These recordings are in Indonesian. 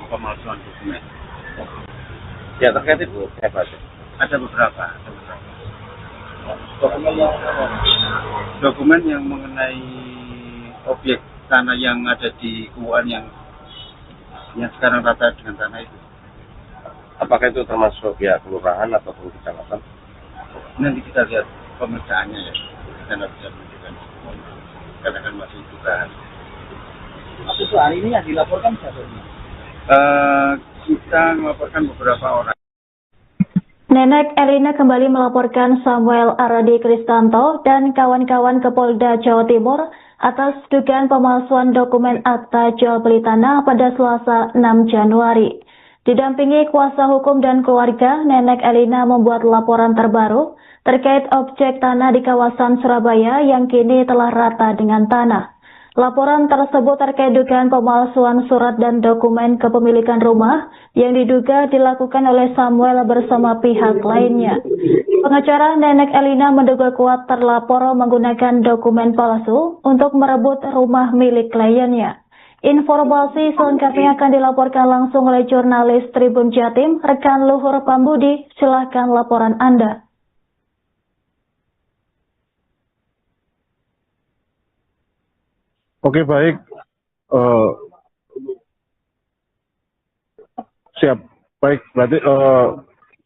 Pemalsuan dokumen. Ya terkait itu apa? Ada beberapa. Dokumen yang mengenai objek tanah yang ada di Kuan yang sekarang rata dengan tanah itu. Apakah itu termasuk ya kelurahan ataupun kecamatan? Nanti kita lihat pemeriksaannya ya. Kita tidak bisa menunjukkan karena kan masih dugaan. Tapi soal ini yang dilaporkan siapa? Kita melaporkan beberapa orang. Nenek Elina kembali melaporkan Samuel Aradi Kristanto dan kawan-kawan ke Polda Jawa Timur atas dugaan pemalsuan dokumen akta jual beli tanah pada Selasa 6 Januari. Didampingi kuasa hukum dan keluarga, Nenek Elina membuat laporan terbaru terkait objek tanah di kawasan Surabaya yang kini telah rata dengan tanah. Laporan tersebut terkait dugaan pemalsuan surat dan dokumen kepemilikan rumah yang diduga dilakukan oleh Samuel bersama pihak lainnya. Pengacara Nenek Elina menduga kuat terlapor menggunakan dokumen palsu untuk merebut rumah milik kliennya. Informasi selengkapnya akan dilaporkan langsung oleh jurnalis Tribun Jatim, rekan Luhur Pambudi. Silahkan laporan Anda. Oke, baik. Siap. Baik, berarti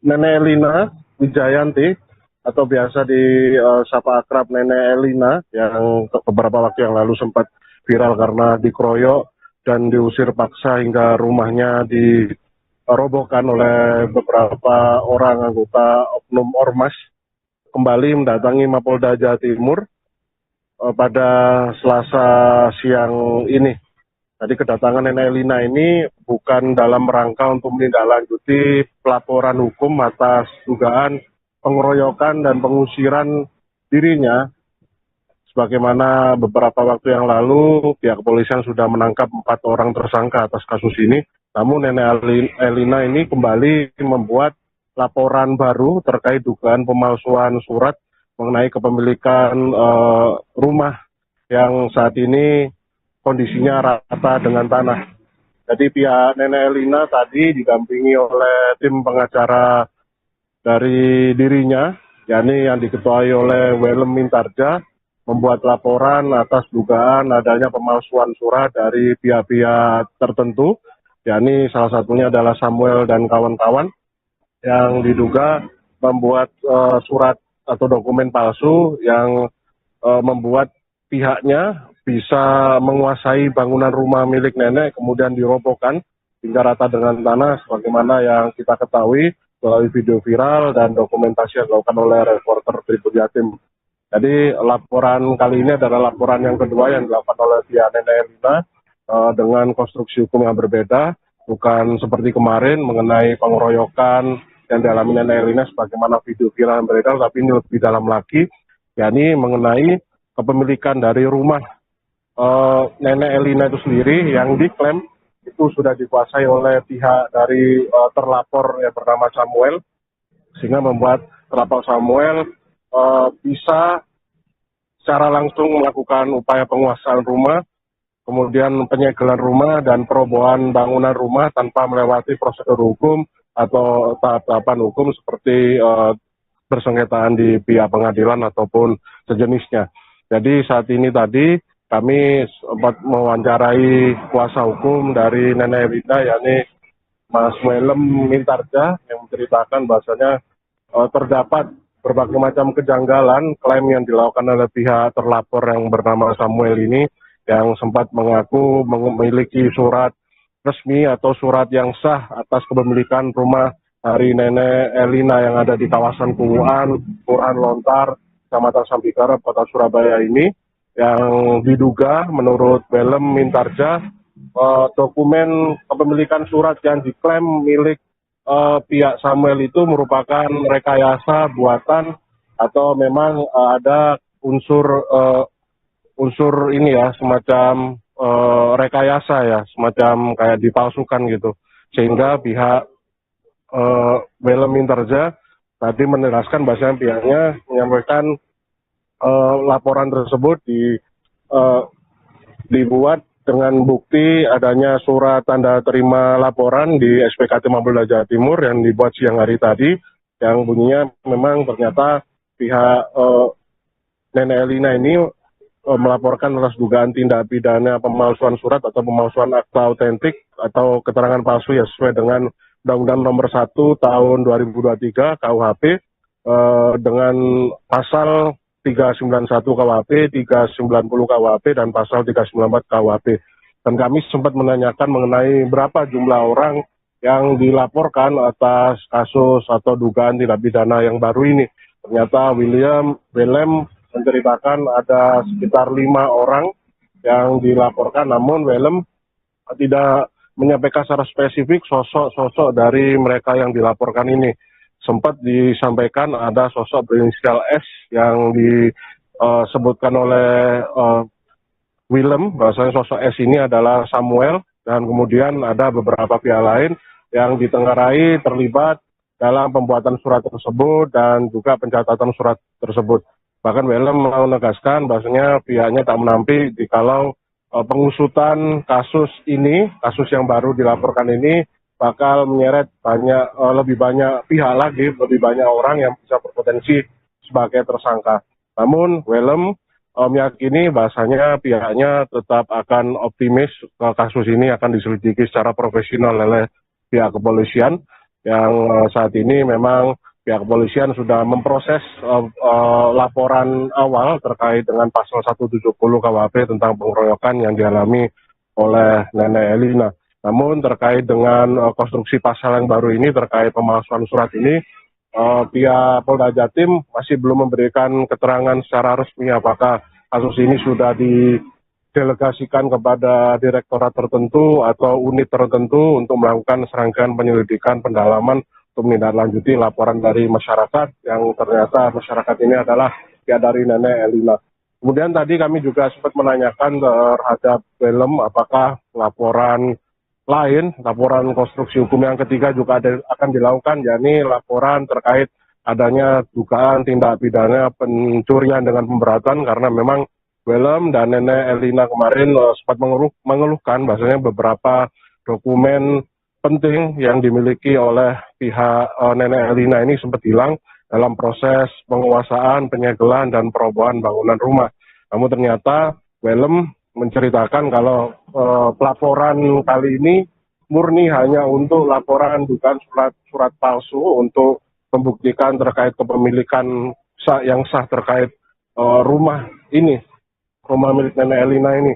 Nenek Elina Wijayanti atau biasa disapa akrab Nenek Elina yang beberapa waktu yang lalu sempat viral karena dikeroyok dan diusir paksa hingga rumahnya dirobohkan oleh beberapa orang anggota oknum ormas, kembali mendatangi Mapolda Jawa Timur pada Selasa siang ini. Tadi kedatangan Nenek Elina ini bukan dalam rangka untuk menindaklanjuti pelaporan hukum atas dugaan pengeroyokan dan pengusiran dirinya. Sebagaimana beberapa waktu yang lalu pihak kepolisian sudah menangkap 4 orang tersangka atas kasus ini. Namun Nenek Elina ini kembali membuat laporan baru terkait dugaan pemalsuan surat mengenai kepemilikan rumah yang saat ini kondisinya rata dengan tanah. Jadi pihak Nenek Elina tadi didampingi oleh tim pengacara dari dirinya, yakni yang diketuai oleh Welem Mintarja, membuat laporan atas dugaan adanya pemalsuan surat dari pihak-pihak tertentu, yakni salah satunya adalah Samuel dan kawan-kawan yang diduga membuat surat atau dokumen palsu yang membuat pihaknya bisa menguasai bangunan rumah milik nenek kemudian dirobohkan hingga rata dengan tanah sebagaimana yang kita ketahui melalui video viral dan dokumentasi yang dilakukan oleh reporter Tribun Jatim. Jadi laporan kali ini adalah laporan yang kedua yang dilakukan oleh pihak Nenek Elina dengan konstruksi hukum yang berbeda, bukan seperti kemarin mengenai pengeroyokan yang dialami Nenek Elina sebagaimana video viral yang beredar, tapi ini lebih dalam lagi, yakni mengenai kepemilikan dari rumah Nenek Elina itu sendiri yang diklaim itu sudah dikuasai oleh pihak dari terlapor yang bernama Samuel, sehingga membuat terlapor Samuel bisa secara langsung melakukan upaya penguasaan rumah, kemudian penyegelan rumah dan perobohan bangunan rumah tanpa melewati prosedur hukum atau tahap-tahapan hukum seperti bersengketaan di pihak pengadilan ataupun sejenisnya. Jadi saat ini tadi kami sempat mewawancarai kuasa hukum dari Nenek Elina, yakni Mas Welem Mintarja, yang menceritakan bahwasanya terdapat berbagai macam kejanggalan klaim yang dilakukan oleh pihak terlapor yang bernama Samuel ini, yang sempat mengaku memiliki surat resmi atau surat yang sah atas kepemilikan rumah dari Nenek Elina yang ada di kawasan Kuan Lontar, Kecamatan Sambikara, Kota Surabaya ini, yang diduga menurut Welem Mintarja dokumen kepemilikan surat yang diklaim milik pihak Samuel itu merupakan rekayasa buatan atau memang ada unsur ini ya, semacam rekayasa ya, semacam kayak dipalsukan gitu, sehingga pihak Welem Mintarja tadi menegaskan bahwasanya pihaknya menyampaikan laporan tersebut dibuat dengan bukti adanya surat tanda terima laporan di SPKT Mapolda Jawa Timur yang dibuat siang hari tadi, yang bunyinya memang ternyata pihak Nenek Elina ini melaporkan atas dugaan tindak pidana pemalsuan surat atau pemalsuan akta autentik atau keterangan palsu ya sesuai dengan Undang-Undang Nomor 1 Tahun 2023 KUHP dengan pasal 391 KUHP, 390 KUHP, dan pasal 394 KUHP. Dan kami sempat menanyakan mengenai berapa jumlah orang yang dilaporkan atas kasus atau dugaan tindak pidana yang baru ini. Ternyata Willem menceritakan ada sekitar 5 orang yang dilaporkan, namun Willem tidak menyampaikan secara spesifik sosok-sosok dari mereka yang dilaporkan ini. Sempat disampaikan ada sosok berinisial S yang disebutkan oleh Willem, bahwasanya sosok S ini adalah Samuel, dan kemudian ada beberapa pihak lain yang ditengarai terlibat dalam pembuatan surat tersebut dan juga pencatatan surat tersebut. Bahkan Willem menegaskan bahwasanya pihaknya tak menampik jikalau pengusutan kasus ini, kasus yang baru dilaporkan ini, bakal menyeret lebih banyak pihak lagi, lebih banyak orang yang bisa berpotensi sebagai tersangka. Namun Willem meyakini bahasanya pihaknya tetap akan optimis kasus ini akan diselidiki secara profesional oleh pihak kepolisian, yang saat ini memang pihak kepolisian sudah memproses laporan awal terkait dengan pasal 170 KUHP tentang pengeroyokan yang dialami oleh Nenek Elina. Namun terkait dengan konstruksi pasal yang baru ini terkait pemalsuan surat ini, pihak Polda Jatim masih belum memberikan keterangan secara resmi apakah kasus ini sudah didelegasikan kepada direktorat tertentu atau unit tertentu untuk melakukan serangkaian penyelidikan pendalaman untuk menindaklanjuti laporan dari masyarakat yang ternyata masyarakat ini adalah pihak dari Nenek Elina. Kemudian tadi kami juga sempat menanyakan terhadap Willem apakah laporan lain, laporan konstruksi hukum yang ketiga juga akan dilakukan, yakni laporan terkait adanya dugaan tindak pidana pencurian dengan pemberatan, karena memang Willem dan Nenek Elina kemarin sempat mengeluhkan bahasanya beberapa dokumen penting yang dimiliki oleh pihak Nenek Elina ini sempat hilang dalam proses penguasaan, penyegelan, dan perobohan bangunan rumah. Namun ternyata Willem menceritakan kalau pelaporan kali ini murni hanya untuk laporan dugaan surat palsu untuk membuktikan terkait kepemilikan yang sah terkait rumah ini, rumah milik Nenek Elina ini.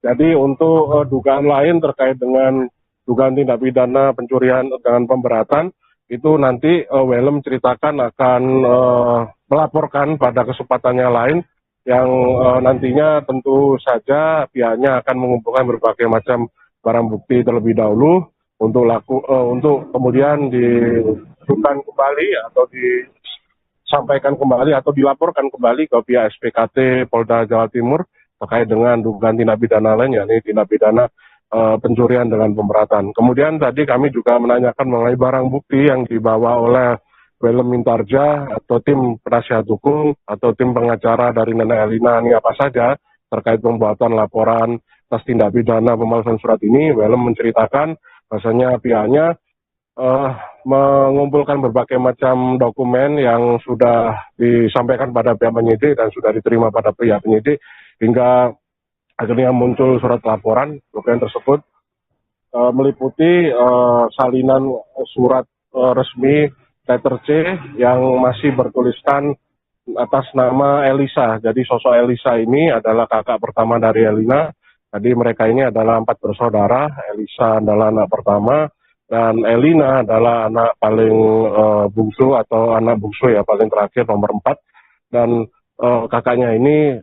Jadi untuk dugaan lain terkait dengan dugaan tindak pidana pencurian dengan pemberatan, itu nanti Willem ceritakan akan melaporkan pada kesempatannya lain, yang nantinya tentu saja pihaknya akan mengumpulkan berbagai macam barang bukti terlebih dahulu untuk kemudian dilakukan kembali atau disampaikan kembali atau dilaporkan kembali ke pihak SPKT Polda Jawa Timur terkait dengan dugaan tindak pidana lain, yakni tindak pidana pencurian dengan pemberatan. Kemudian tadi kami juga menanyakan mengenai barang bukti yang dibawa oleh Willem Mintarja atau tim penasihat hukum atau tim pengacara dari Nenek Elina ini apa saja terkait pembuatan laporan atas tindak pidana pemalsuan surat ini. Willem menceritakan bahwasanya pihaknya mengumpulkan berbagai macam dokumen yang sudah disampaikan pada pihak penyidik dan sudah diterima pada pihak penyidik hingga akhirnya muncul surat laporan. Dokumen tersebut meliputi salinan surat resmi letter C yang masih bertuliskan atas nama Elisa. Jadi sosok Elisa ini adalah kakak pertama dari Elina. Jadi mereka ini adalah 4 bersaudara. Elisa adalah anak pertama dan Elina adalah anak paling bungsu atau anak bungsu ya, paling terakhir nomor 4. Dan kakaknya ini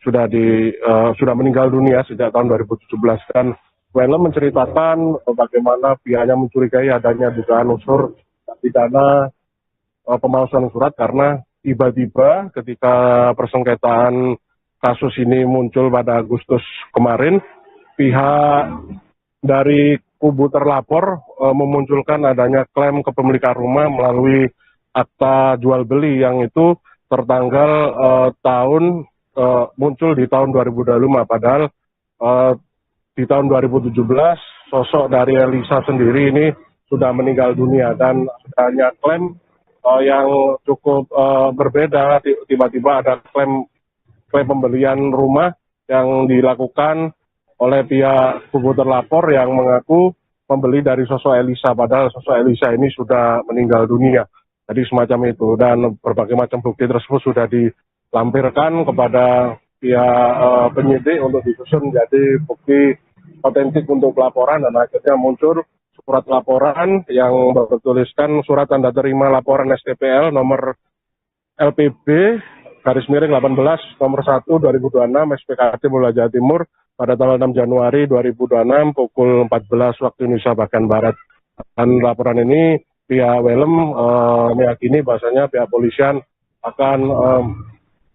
sudah meninggal dunia sejak tahun 2017. Dan Willem menceritakan bagaimana pihaknya mencurigai adanya dugaan unsur pidana pemalsuan surat karena tiba-tiba ketika persengketaan kasus ini muncul pada Agustus kemarin, pihak dari kubu terlapor memunculkan adanya klaim kepemilikan rumah melalui akta jual beli yang itu tertanggal muncul di tahun 2025, padahal di tahun 2017 sosok dari Elisa sendiri ini sudah meninggal dunia dan adanya klaim yang cukup berbeda. Tiba-tiba ada klaim pembelian rumah yang dilakukan oleh pihak kubu terlapor yang mengaku membeli dari sosok Elisa, padahal sosok Elisa ini sudah meninggal dunia. Jadi semacam itu, dan berbagai macam bukti tersebut sudah dilampirkan kepada pihak penyidik untuk disusun menjadi bukti otentik untuk pelaporan, dan akhirnya muncul surat laporan yang bertuliskan surat tanda terima laporan STPL nomor LPB /18 nomor 1 2026 SPKT Polda Jawa Timur pada tanggal 6 Januari 2026 pukul 14 waktu Indonesia bagian Barat. Dan laporan ini pihak Welem meyakini bahasanya pihak polisian akan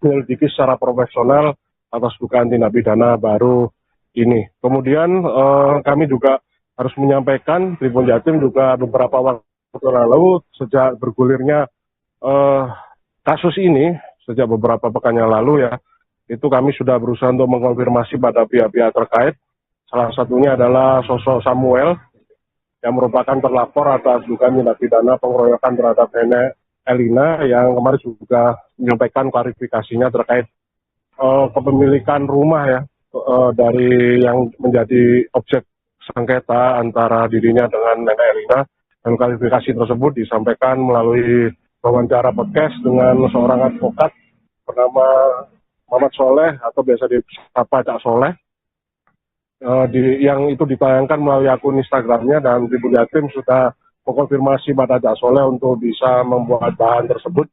menyelidiki secara profesional atas dugaan tindak pidana baru ini. Kemudian kami juga harus menyampaikan Tribun Jatim juga beberapa waktu lalu sejak bergulirnya kasus ini, sejak beberapa pekan yang lalu ya, itu kami sudah berusaha untuk mengkonfirmasi pada pihak-pihak terkait. Salah satunya adalah sosok Samuel yang merupakan terlapor atas dugaan tindak pidana pengeroyokan terhadap nenek Elina yang kemarin juga menyampaikan klarifikasinya terkait kepemilikan rumah ya dari yang menjadi objek sengketa antara dirinya dengan nenek Elina, dan klarifikasi tersebut disampaikan melalui wawancara podcast dengan seorang advokat bernama Muhammad Soleh atau biasa disapa Cak Soleh, yang itu ditayangkan melalui akun Instagramnya, dan Tribun Jatim sudah mengkonfirmasi pada Cak Soleh untuk bisa membuat bahan tersebut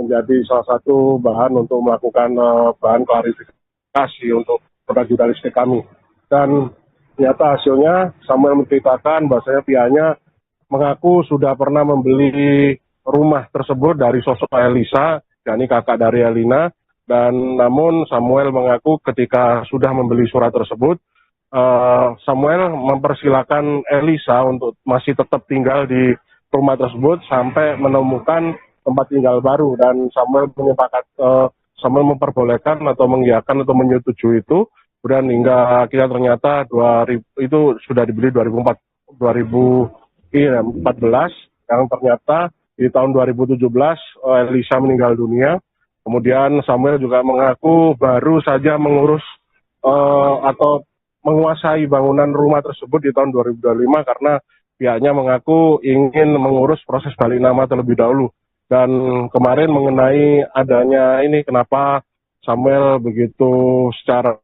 menjadi salah satu bahan untuk melakukan bahan klarifikasi untuk produk jurnalistik kami. Dan ternyata hasilnya Samuel menceritakan bahwasanya pihaknya mengaku sudah pernah membeli rumah tersebut dari sosok Elisa, yakni kakak dari Elina, dan namun Samuel mengaku ketika sudah membeli surat tersebut, Samuel mempersilahkan Elisa untuk masih tetap tinggal di rumah tersebut sampai menemukan tempat tinggal baru, dan Samuel Samuel memperbolehkan atau mengiyakan atau menyetujui itu. Kemudian hingga akhirnya ternyata itu sudah dibeli 2014, yang ternyata di tahun 2017 Elisa meninggal dunia. Kemudian Samuel juga mengaku baru saja mengurus atau menguasai bangunan rumah tersebut di tahun 2025 karena pihaknya mengaku ingin mengurus proses balik nama terlebih dahulu. Dan kemarin mengenai adanya ini, kenapa Samuel begitu secara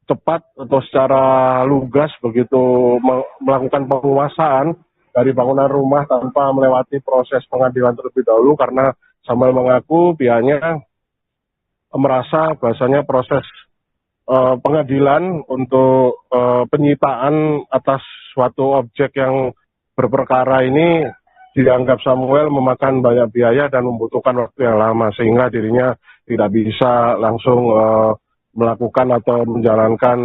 cepat atau secara lugas begitu melakukan penguasaan dari bangunan rumah tanpa melewati proses pengadilan terlebih dahulu, karena Samuel mengaku pihaknya merasa bahasanya proses pengadilan untuk penyitaan atas suatu objek yang berperkara ini dianggap Samuel memakan banyak biaya dan membutuhkan waktu yang lama, sehingga dirinya tidak bisa langsung melakukan atau menjalankan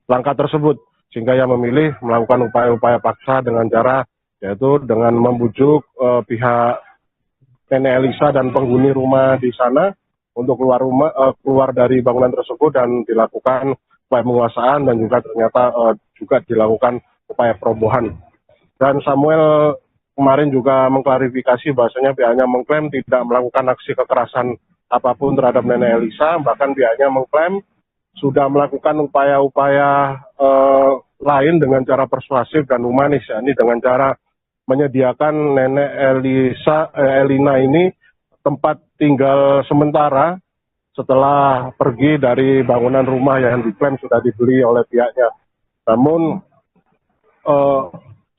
langkah tersebut, sehingga ia memilih melakukan upaya-upaya paksa dengan cara yaitu dengan membujuk pihak nenek Elisa dan penghuni rumah di sana untuk keluar dari bangunan tersebut, dan dilakukan upaya penguasaan, dan juga ternyata juga dilakukan upaya perobohan. Dan Samuel kemarin juga mengklarifikasi bahasanya pihaknya mengklaim tidak melakukan aksi kekerasan apapun terhadap nenek Elisa, bahkan pihaknya mengklaim sudah melakukan upaya-upaya lain dengan cara persuasif dan humanis, yakni dengan cara menyediakan nenek Elina ini tempat tinggal sementara setelah pergi dari bangunan rumah yang diklaim sudah dibeli oleh pihaknya. Namun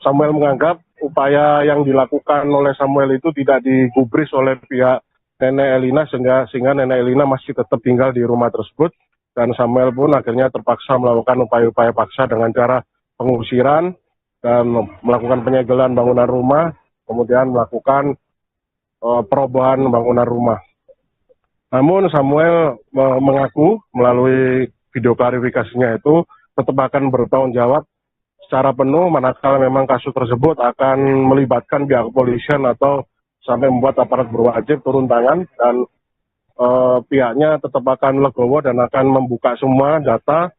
Samuel menganggap upaya yang dilakukan oleh Samuel itu tidak digubris oleh pihak nenek Elina, sehingga nenek Elina masih tetap tinggal di rumah tersebut, dan Samuel pun akhirnya terpaksa melakukan upaya-upaya paksa dengan cara pengusiran dan melakukan penyegelan bangunan rumah, kemudian melakukan perobohan bangunan rumah. Namun Samuel mengaku melalui video klarifikasinya itu tetap akan bertanggung jawab secara penuh manakala memang kasus tersebut akan melibatkan pihak kepolisian atau sampai membuat aparat berwajib turun tangan, dan pihaknya tetap akan legowo dan akan membuka semua data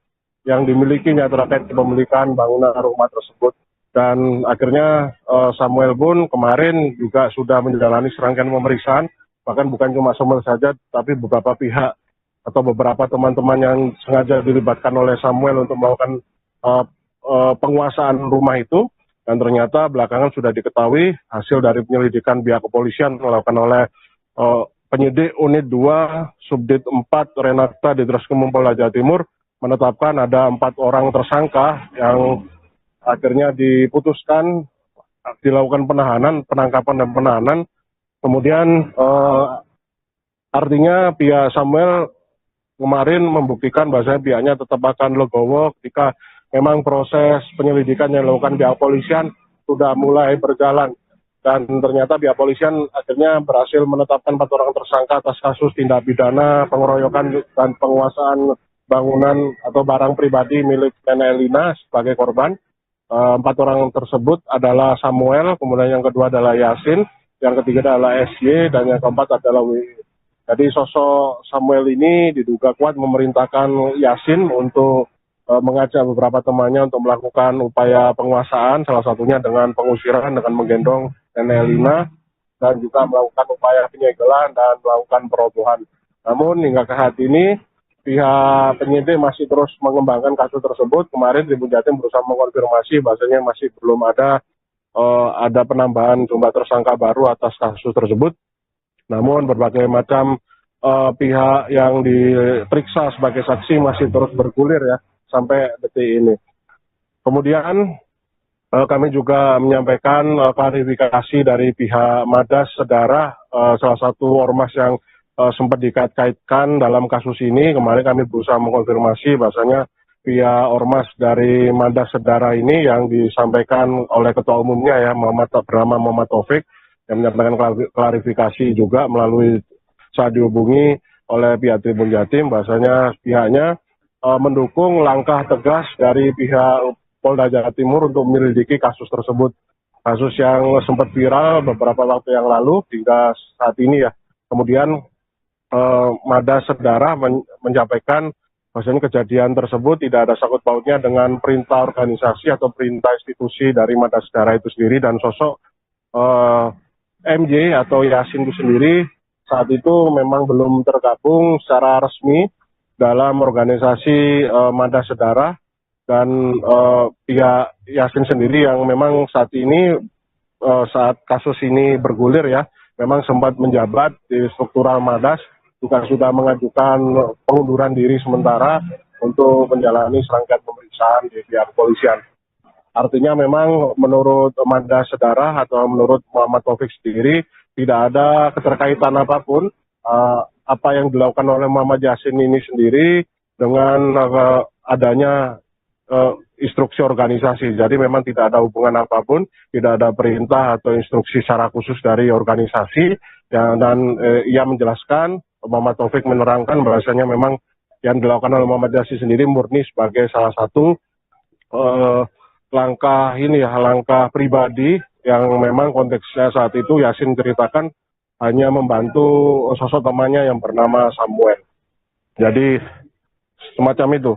yang dimilikinya terkait kepemilikan bangunan rumah tersebut. Dan akhirnya Samuel pun kemarin juga sudah menjalani serangkaian pemeriksaan, bahkan bukan cuma Samuel saja, tapi beberapa pihak atau beberapa teman-teman yang sengaja dilibatkan oleh Samuel untuk melakukan penguasaan rumah itu. Dan ternyata belakangan sudah diketahui hasil dari penyelidikan pihak kepolisian melakukan oleh penyidik unit 2 Subdit 4 Renata di Treskrimum Polda Jawa Timur menetapkan ada 4 orang tersangka yang akhirnya diputuskan dilakukan penangkapan dan penahanan. Kemudian artinya pihak Samuel kemarin membuktikan bahwa pihaknya tetap akan legowo ketika memang proses penyelidikan yang dilakukan pihak kepolisian sudah mulai berjalan. Dan ternyata pihak kepolisian akhirnya berhasil menetapkan 4 orang tersangka atas kasus tindak pidana pengeroyokan dan penguasaan bangunan atau barang pribadi milik Nenek Elina sebagai korban. 4 orang tersebut adalah Samuel, kemudian yang kedua adalah Yasin, yang ketiga adalah SY, dan yang keempat adalah WI. Jadi sosok Samuel ini diduga kuat memerintahkan Yasin untuk mengajak beberapa temannya untuk melakukan upaya penguasaan, salah satunya dengan pengusiran, dengan menggendong Nenek Elina, dan juga melakukan upaya penyegelan dan melakukan perobohan. Namun hingga ke saat ini, pihak penyidik masih terus mengembangkan kasus tersebut. Kemarin Tribun Jatim berusaha mengkonfirmasi bahwasanya masih belum ada penambahan jumlah tersangka baru atas kasus tersebut. Namun berbagai macam pihak yang diperiksa sebagai saksi masih terus bergulir ya sampai detik ini. Kemudian kami juga menyampaikan klarifikasi dari pihak Madas Sedara, salah satu ormas yang sempat dikait-kaitkan dalam kasus ini. Kemarin kami berusaha mengkonfirmasi bahwasanya pihak ormas dari Madas Sedara ini yang disampaikan oleh ketua umumnya ya bernama Muhammad Taufik, yang menyampaikan klarifikasi juga melalui saat dihubungi oleh pihak Tribun Jatim bahwasanya pihaknya mendukung langkah tegas dari pihak Polda Jawa Timur untuk menyelidiki kasus tersebut. Kasus yang sempat viral beberapa waktu yang lalu hingga saat ini ya. Kemudian Madas Sedara menyampaikan bahwasanya kejadian tersebut tidak ada sangkut pautnya dengan perintah organisasi atau perintah institusi dari Madas Sedara itu sendiri, dan sosok MJ atau Yasin itu sendiri saat itu memang belum tergabung secara resmi dalam organisasi Madas Sedara, dan pihak Yasin sendiri yang memang saat ini saat kasus ini bergulir ya memang sempat menjabat di struktural Madas, juga sudah mengajukan pengunduran diri sementara untuk menjalani serangkaian pemeriksaan di pihak kepolisian. Artinya memang menurut Madas Sedara atau menurut Muhammad Taufik sendiri tidak ada keterkaitan apapun apa yang dilakukan oleh Muhammad Yasin ini sendiri dengan adanya instruksi organisasi. Jadi memang tidak ada hubungan apapun, tidak ada perintah atau instruksi secara khusus dari organisasi. Dan ia menjelaskan, Muhammad Taufik menerangkan bahwasanya memang yang dilakukan oleh Muhammad Yasin sendiri murni sebagai salah satu langkah pribadi yang memang konteksnya saat itu Yasin ceritakan hanya membantu sosok temannya yang bernama Samuel. Jadi semacam itu.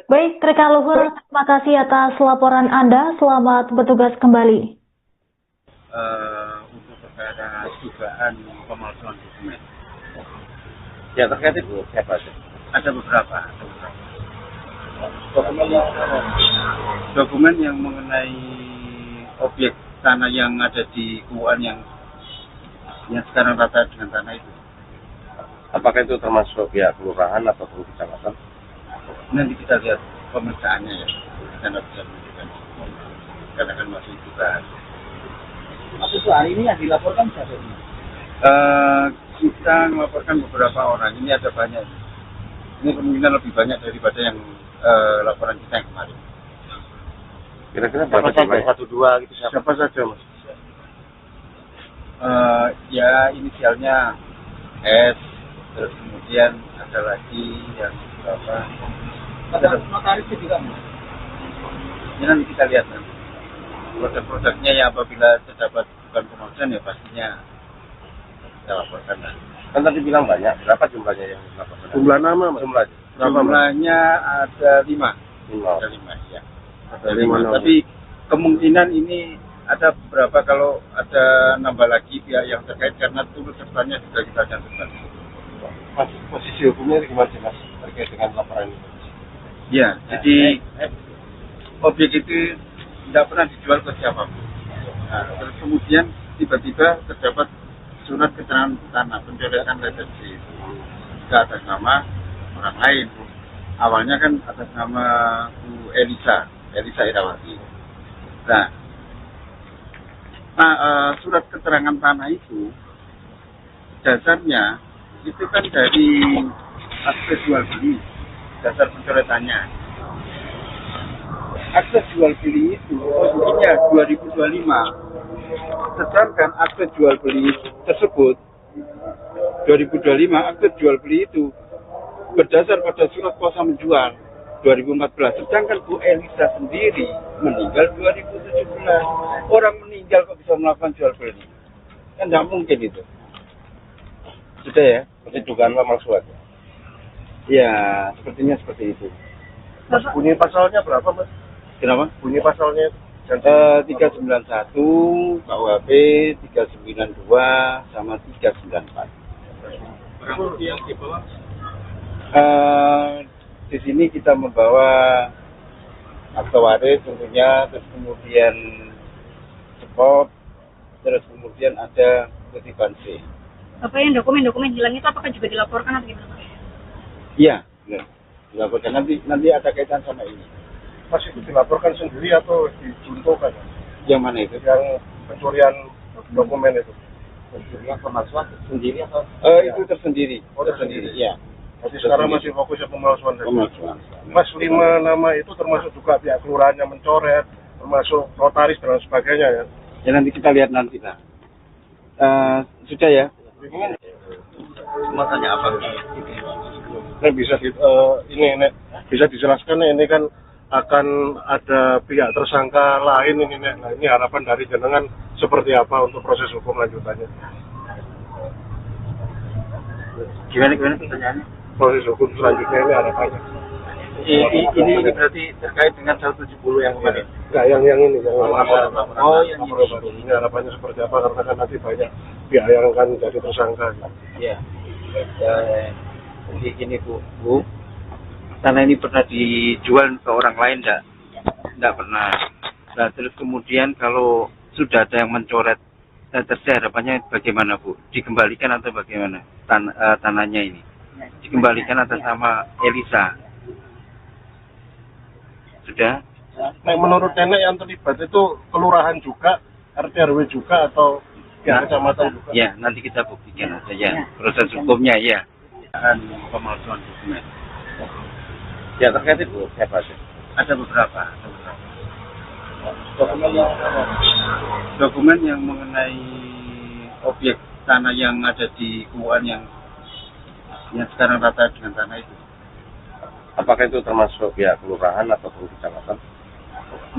Baik, Trika Luhur, terima kasih atas laporan Anda. Selamat bertugas kembali. Untuk perkara dugaan pemalsuan dokumen. Ya terkait itu siapa sih? Ada beberapa. Dokumen yang mengenai objek tanah yang ada di Kuan yang sekarang rata dengan tanah itu. Apakah itu termasuk ya kelurahan ataupun kecamatan? Nanti kita lihat pemeriksaannya ya, karena bisa menunjukkan. Karena kan masih dibahas. Maksud hari ini yang dilaporkan siapa ini? Kita melaporkan beberapa orang. Ini ada banyak. Ini kemungkinan lebih banyak daripada yang laporan kita yang kemarin. Kira-kira berapa saja? 1-2 gitu. Siapa saja mas? Ya inisialnya S, terus kemudian ada lagi yang berapa? Ada notarisnya juga mas? Ini nanti kita lihat nanti. Produk-produknya ya apabila terdapat bukan pemalsuan ya pastinya kita laporkan. Kan tadi bilang banyak, berapa jumlahnya yang dilaporkan? Jumlah nama, Mas? Jumlahnya? Jumlahnya ada 5. Lima. Ada 5, ya. Ada Ada 5. lima. Tapi kemungkinan ini ada beberapa kalau ada nambah lagi pihak yang terkait karena turut sertanya sudah kita cantumkan. Mas, posisi hukumnya gimana sih, Mas, terkait dengan laporan ini? Ya, jadi objek itu tidak pernah dijual ke siapapun. Nah, terus kemudian tiba-tiba terdapat surat keterangan tanah pencoretan retensi ke atas nama orang lain. Awalnya kan atas nama Bu Elisa Irawati. Nah, surat keterangan tanah itu dasarnya itu kan dari akte jual beli, dasar pencoretannya. Akte jual beli itu posisinya 2025. Sedangkan akte jual beli tersebut 2025 akte jual beli itu berdasar pada surat kuasa menjual 2014. Sedangkan Bu Elisa sendiri meninggal 2017. Orang meninggal kok bisa melakukan jual beli? Kan tidak mungkin itu. Sudah ya? Berarti dugaan pemalsuan. Ya, sepertinya seperti itu. Mas, bunyi pasalnya berapa, Mas? Kenapa? Bunyi pasalnya 391 KUHP 392 sama 394. Barang bukti yang dibawa Di sini kita membawa akte waris tentunya, terus kemudian spot, terus kemudian ada kutipan C. Apa yang dokumen-dokumen hilang itu apakah juga dilaporkan atau gimana, Pak? Iya, benar. Dilaporkan nanti ada kaitan sama ini. Mas, itu dilaporkan sendiri atau dijuntukan? Yang mana itu? Yang pencurian dokumen itu. pencurian pemalsuan sendiri atau Itu tersendiri. Tersendiri, ya. Jadi sekarang masih fokusnya pemalsuan. Pemalsuan. Mas, 5 nama itu termasuk juga pihak kelurahan yang mencoret, termasuk notaris dan sebagainya ya. Ya nanti kita lihat nanti lah. Sudah ya? mau tanya apa? Nek bisa bisa dijelaskan nih, ini kan akan ada pihak tersangka lain ini Nek. Nah, ini harapan dari jenengan seperti apa untuk proses hukum lanjutannya? Gimana pertanyaannya? Proses hukum selanjutnya ini harapannya. Ini berarti terkait dengan 170 yang kemarin. Enggak, yang ini yang laporan. Oh, yang ini. baru. Ini harapannya seperti apa, karena kan nanti banyak pihak yang akan jadi tersangka. Iya. Jadi gini Bu, tanah ini pernah dijual ke orang lain enggak pernah. Nah, terus kemudian kalau sudah ada yang mencoret terus harapannya bagaimana Bu? Dikembalikan atau bagaimana tanahnya ini? Dikembalikan atas nama Elisa. Sudah? Nah, menurut nenek yang terlibat itu kelurahan juga, RT RW juga, atau pihak kecamatan juga? Ya, nanti kita buktikan aja ya. Proses hukumnya ya. Dan pemalsuan dokumen. Ya, terkait itu siapa sih? Ada beberapa. Dokumen yang mengenai objek tanah yang ada di Kuan yang sekarang rata dengan tanah itu. Apakah itu termasuk pihak kelurahan ataupun kecamatan?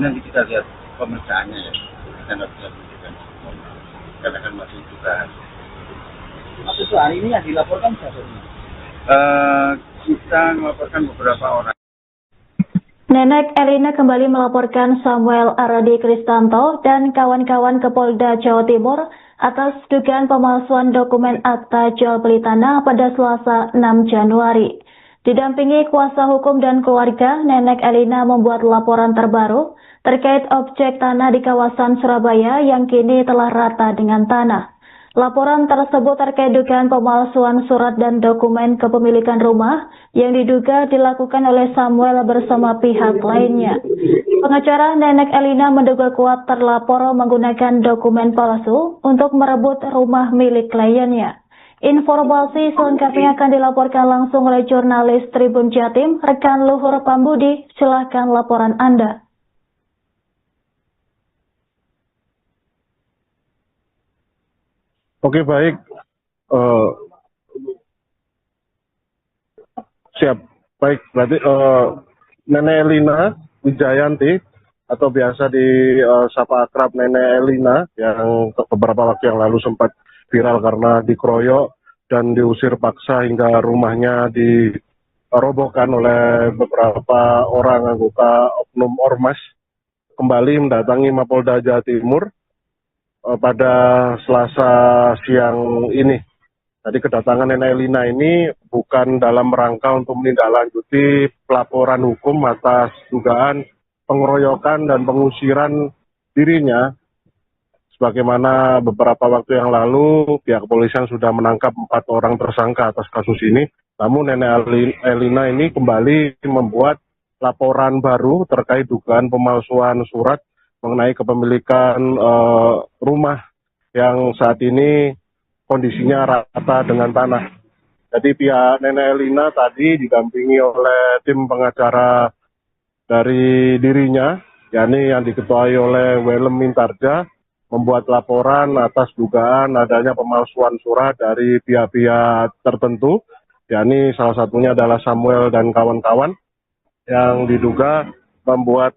Nanti kita lihat pemeriksaannya ya. Kita nggak bisa menunjukkan. Karena kan masih juga. Maksud hari ini yang dilaporkan siapa? Kita melaporkan beberapa orang. Nenek Elina kembali melaporkan Samuel Aradi Kristanto dan kawan-kawan ke Polda Jawa Timur atas dugaan pemalsuan dokumen akta jual beli tanah pada Selasa 6 Januari. Didampingi kuasa hukum dan keluarga, Nenek Elina membuat laporan terbaru terkait objek tanah di kawasan Surabaya yang kini telah rata dengan tanah. Laporan tersebut terkait dugaan pemalsuan surat dan dokumen kepemilikan rumah yang diduga dilakukan oleh Samuel bersama pihak lainnya. Pengacara Nenek Elina menduga kuat terlapor menggunakan dokumen palsu untuk merebut rumah milik kliennya. Informasi selengkapnya akan dilaporkan langsung oleh jurnalis Tribun Jatim, rekan Luhur Pambudi. Silakan laporan Anda. Oke, baik. Siap. Baik, berarti Nenek Elina Wijayanti atau biasa disapa akrab Nenek Elina yang beberapa waktu yang lalu sempat viral karena dikeroyok dan diusir paksa hingga rumahnya dirobohkan oleh beberapa orang anggota oknum ormas, kembali mendatangi Mapolda Jawa Timur pada Selasa siang ini. Jadi kedatangan Nenek Elina ini bukan dalam rangka untuk menindaklanjuti pelaporan hukum atas dugaan pengeroyokan dan pengusiran dirinya. Sebagaimana beberapa waktu yang lalu pihak kepolisian sudah menangkap 4 orang tersangka atas kasus ini. Namun Nenek Elina ini kembali membuat laporan baru terkait dugaan pemalsuan surat mengenai kepemilikan rumah yang saat ini kondisinya rata dengan tanah. Jadi pihak Nenek Elina tadi didampingi oleh tim pengacara dari dirinya, yakni yang diketuai oleh Welem Mintarja, membuat laporan atas dugaan adanya pemalsuan surat dari pihak-pihak tertentu, yakni salah satunya adalah Samuel dan kawan-kawan yang diduga membuat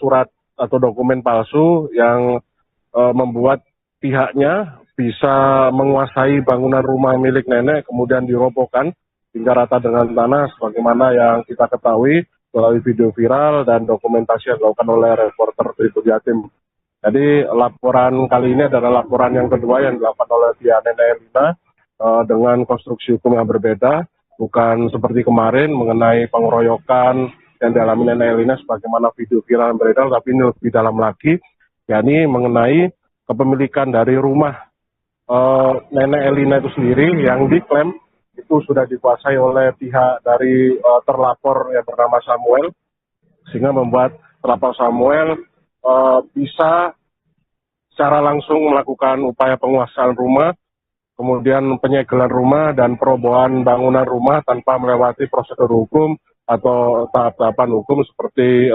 surat atau dokumen palsu yang membuat pihaknya bisa menguasai bangunan rumah milik nenek, kemudian dirobohkan hingga rata dengan tanah, sebagaimana yang kita ketahui melalui video viral dan dokumentasi yang dilakukan oleh reporter Tribun Jatim. Jadi laporan kali ini adalah laporan yang kedua yang dilakukan oleh pihak Nenek Elina dengan konstruksi hukum yang berbeda, bukan seperti kemarin mengenai pengeroyokan yang dialami Nenek Elina sebagaimana video viral yang beredar, tapi ini lebih dalam lagi, yakni mengenai kepemilikan dari rumah Nenek Elina itu sendiri yang diklaim itu sudah dikuasai oleh pihak dari terlapor yang bernama Samuel, sehingga membuat terlapor Samuel bisa secara langsung melakukan upaya penguasaan rumah, kemudian penyegelan rumah dan perobohan bangunan rumah tanpa melewati prosedur hukum atau tahap-tahapan hukum seperti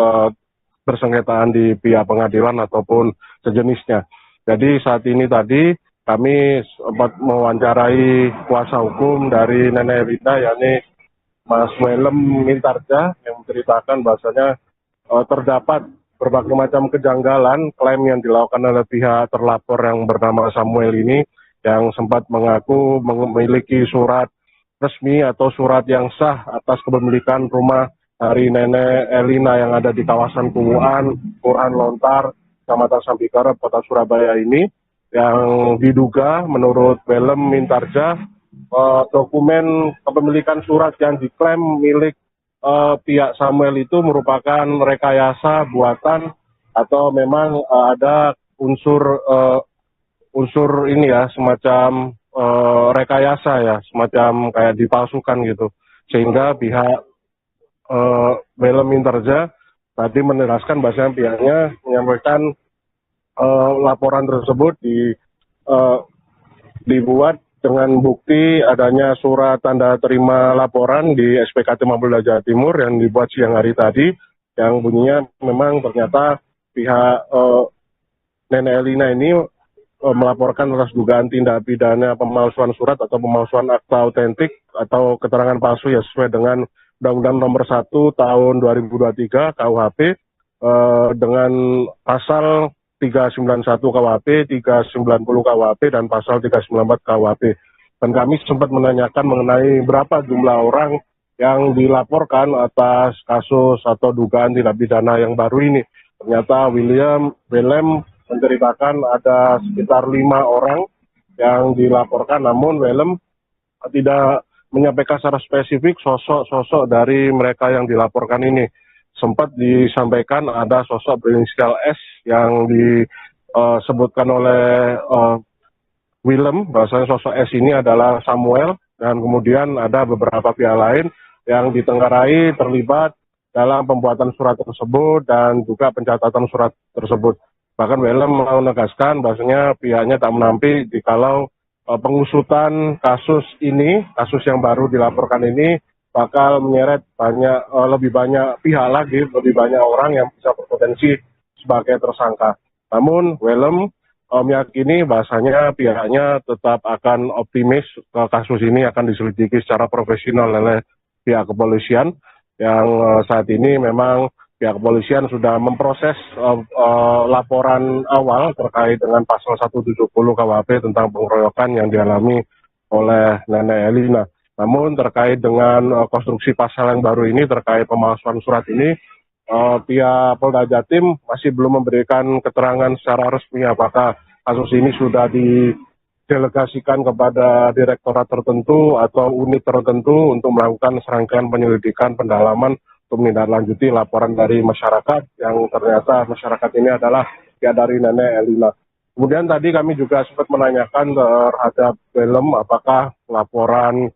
bersengketaan di pihak pengadilan ataupun sejenisnya. Jadi saat ini tadi kami sempat mewawancarai kuasa hukum dari Nenek Elina, yakni Mas Welem Mintarja, yang menceritakan bahasanya terdapat berbagai macam kejanggalan klaim yang dilakukan oleh pihak terlapor yang bernama Samuel ini, yang sempat mengaku memiliki surat resmi atau surat yang sah atas kepemilikan rumah dari Nenek Elina yang ada di kawasan Kuwuan, Kelurahan Lontar, Kecamatan Sambikara, Kota Surabaya ini, yang diduga menurut Welem Mintarja dokumen kepemilikan surat yang diklaim milik pihak Samuel itu merupakan rekayasa buatan atau memang ada unsur ini ya, semacam rekayasa ya, semacam kayak dipalsukan gitu, sehingga pihak Welem Mintarja tadi menegaskan bahasanya pihaknya menyampaikan laporan tersebut dibuat dengan bukti adanya surat tanda terima laporan di SPKT Mapolda Jawa Timur yang dibuat siang hari tadi, yang bunyinya memang ternyata pihak Nenek Elina ini melaporkan atas dugaan tindak pidana pemalsuan surat atau pemalsuan akta autentik atau keterangan palsu ya, sesuai dengan Undang-Undang Nomor 1 Tahun 2023 KUHP dengan pasal 391 KUHP, 390 KUHP, dan pasal 394 KUHP. Dan kami sempat menanyakan mengenai berapa jumlah orang yang dilaporkan atas kasus atau dugaan tindak pidana yang baru ini. Ternyata Welem menceritakan ada sekitar 5 orang yang dilaporkan, namun Welem tidak menyampaikan secara spesifik sosok-sosok dari mereka yang dilaporkan ini. Sempat disampaikan ada sosok berinisial S yang disebutkan oleh Welem, bahwasanya sosok S ini adalah Samuel, dan kemudian ada beberapa pihak lain yang ditenggarai terlibat dalam pembuatan surat tersebut dan juga pencatatan surat tersebut. Bahkan Welem menegaskan bahwasanya pihaknya tak menampik jikalau pengusutan kasus ini, kasus yang baru dilaporkan ini, bakal menyeret lebih banyak pihak lagi, lebih banyak orang yang bisa berpotensi sebagai tersangka. Namun Welem meyakini bahasanya pihaknya tetap akan optimis kasus ini akan diselidiki secara profesional oleh pihak kepolisian, yang saat ini memang pihak kepolisian sudah memproses laporan awal terkait dengan pasal 170 KUHP tentang pengeroyokan yang dialami oleh Nenek Elina. Namun terkait dengan konstruksi pasal yang baru ini terkait pemalsuan surat ini, pihak Polda Jatim masih belum memberikan keterangan secara resmi apakah kasus ini sudah didelegasikan kepada direktorat tertentu atau unit tertentu untuk melakukan serangkaian penyelidikan pendalaman untuk menindaklanjuti laporan dari masyarakat yang ternyata masyarakat ini adalah ya dari Nenek Elina. Kemudian tadi kami juga sempat menanyakan terhadap film apakah laporan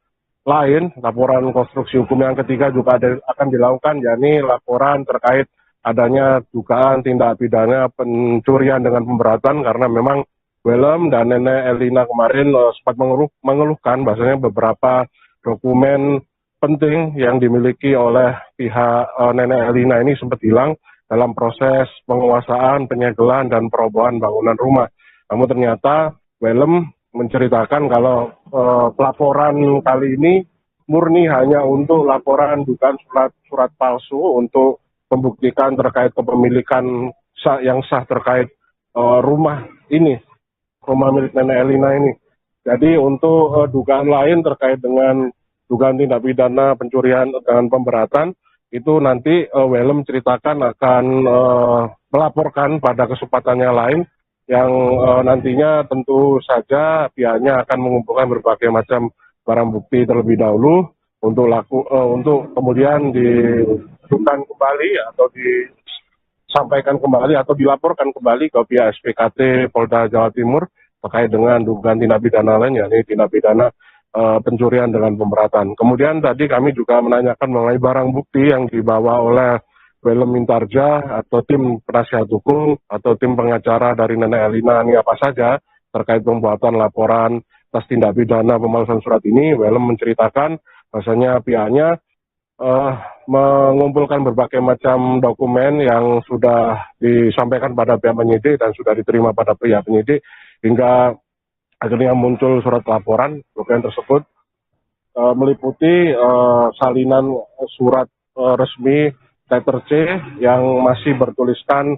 lain, laporan konstruksi hukum yang ketiga juga akan dilakukan, yakni laporan terkait adanya dugaan tindak pidana pencurian dengan pemberatan, karena memang Welem dan Nenek Elina kemarin sempat mengeluhkan bahasanya beberapa dokumen penting yang dimiliki oleh pihak Nenek Elina ini sempat hilang dalam proses penguasaan, penyegelan, dan perobohan bangunan rumah. Namun ternyata Welem menceritakan kalau pelaporan kali ini murni hanya untuk laporan dugaan surat palsu untuk membuktikan terkait kepemilikan yang sah terkait rumah ini, rumah milik Nenek Elina ini. Jadi untuk dugaan lain terkait dengan dugaan tindak pidana pencurian dengan pemberatan, itu nanti Welem ceritakan akan melaporkan pada kesempatan yang lain yang nantinya tentu saja pihaknya akan mengumpulkan berbagai macam barang bukti terlebih dahulu untuk kemudian dilakukan kembali atau disampaikan kembali atau dilaporkan kembali ke pihak SPKT Polda Jawa Timur terkait dengan dugaan tindak pidana lain, yakni tindak pidana pencurian dengan pemberatan. Kemudian tadi kami juga menanyakan mengenai barang bukti yang dibawa oleh Welem Mintarja atau tim penasihat hukum atau tim pengacara dari Nenek Elina ini apa saja terkait pembuatan laporan atas tindak pidana pemalsuan surat ini. Welem menceritakan bahwasanya pihaknya mengumpulkan berbagai macam dokumen yang sudah disampaikan pada pihak penyidik dan sudah diterima pada pihak penyidik hingga akhirnya muncul surat laporan. Dokumen tersebut meliputi salinan surat resmi letter C yang masih bertuliskan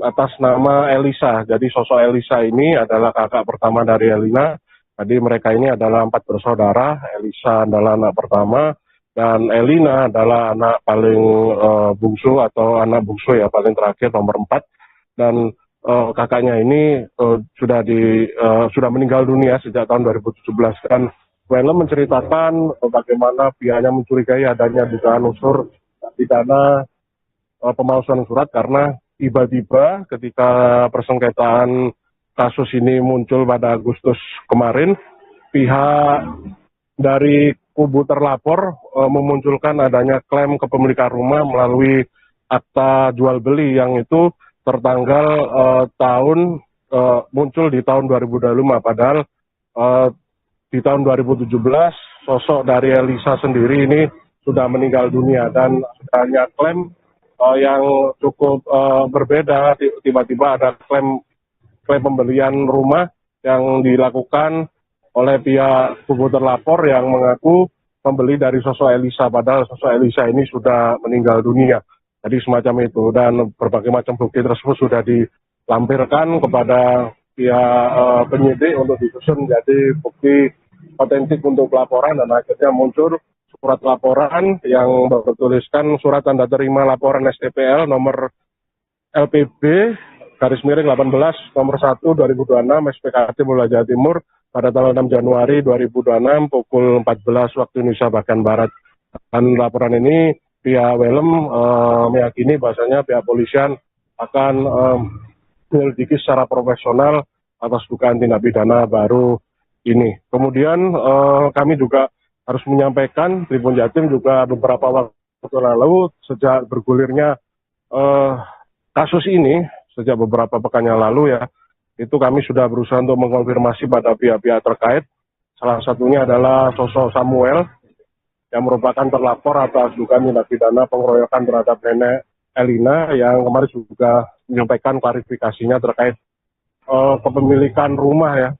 atas nama Elisa. Jadi sosok Elisa ini adalah kakak pertama dari Elina. Jadi mereka ini adalah 4 bersaudara. Elisa adalah anak pertama dan Elina adalah anak paling bungsu atau anak bungsu ya paling terakhir nomor 4. Dan kakaknya ini sudah meninggal dunia sejak tahun 2017 dan Welem menceritakan bagaimana pihaknya mencurigai adanya dugaan unsur pidana pemalsuan surat karena tiba-tiba ketika persengketaan kasus ini muncul pada Agustus kemarin, pihak dari kubu terlapor memunculkan adanya klaim kepemilikan rumah melalui akta jual beli yang itu tertanggal muncul di tahun 2025, padahal di tahun 2017 sosok dari Elisa sendiri ini sudah meninggal dunia dan adanya klaim yang cukup berbeda. Tiba-tiba ada klaim pembelian rumah yang dilakukan oleh pihak kubu terlapor yang mengaku membeli dari sosok Elisa, padahal sosok Elisa ini sudah meninggal dunia. Jadi semacam itu, dan berbagai macam bukti tersebut sudah dilampirkan kepada pihak penyidik untuk disusun menjadi bukti otentik untuk pelaporan, dan akhirnya muncul surat laporan yang bertuliskan surat tanda terima laporan STPL nomor LPB /18 nomor 1 2026 SPKT Polda Jawa Timur pada tanggal 6 Januari 2026 pukul 14 waktu Indonesia bagian Barat. Dan laporan ini pihak Welem meyakini bahasanya pihak polisian akan menyelidiki secara profesional atas dugaan tindak pidana baru ini. Kemudian kami juga harus menyampaikan Tribun Jatim juga beberapa waktu lalu sejak bergulirnya kasus ini sejak beberapa pekan yang lalu ya, itu kami sudah berusaha untuk mengkonfirmasi pada pihak-pihak terkait. Salah satunya adalah sosok Samuel yang merupakan terlapor atas dugaan tindak pidana pengeroyokan terhadap Nenek Elina yang kemarin juga menyampaikan klarifikasinya terkait kepemilikan rumah ya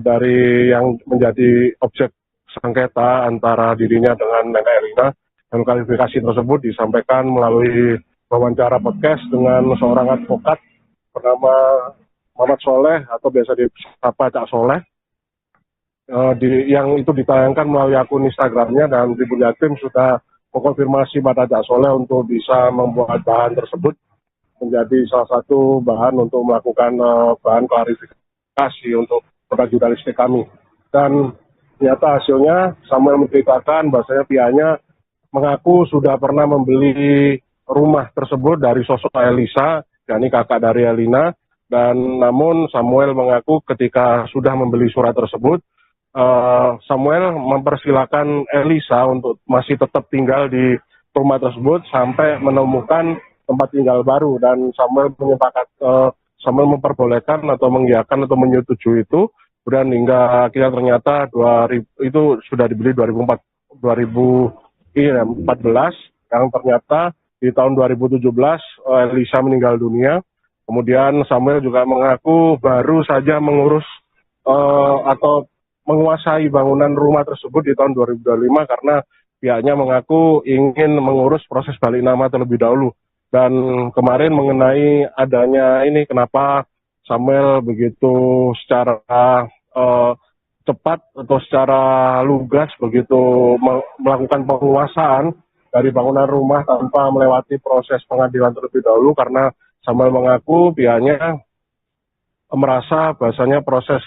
dari yang menjadi objek sengketa antara dirinya dengan Nenek Elina, dan klarifikasi tersebut disampaikan melalui wawancara podcast dengan seorang advokat bernama Muhammad Soleh atau biasa disapa Cak Soleh, yang itu ditayangkan melalui akun Instagramnya, dan Tribun Jatim sudah mengkonfirmasi pada Cak Soleh untuk bisa membuat bahan tersebut menjadi salah satu bahan untuk melakukan bahan klarifikasi untuk produk jurnalistik kami. Dan ternyata hasilnya Samuel menceritakan bahwasanya pihaknya mengaku sudah pernah membeli rumah tersebut dari sosok Elisa, yakni kakak dari Elina, dan namun Samuel mengaku ketika sudah membeli surat tersebut, Samuel mempersilahkan Elisa untuk masih tetap tinggal di rumah tersebut sampai menemukan tempat tinggal baru, dan Samuel Samuel memperbolehkan atau mengiyakan atau menyetujui itu. Kemudian hingga akhirnya ternyata itu sudah dibeli 2014, yang ternyata di tahun 2017 Elisa meninggal dunia. Kemudian Samuel juga mengaku baru saja mengurus atau menguasai bangunan rumah tersebut di tahun 2025 karena pihaknya mengaku ingin mengurus proses balik nama terlebih dahulu. Dan kemarin mengenai adanya ini, kenapa Samuel begitu secara cepat atau secara lugas begitu melakukan penguasaan dari bangunan rumah tanpa melewati proses pengadilan terlebih dahulu, karena Samuel mengaku pihaknya merasa bahasanya proses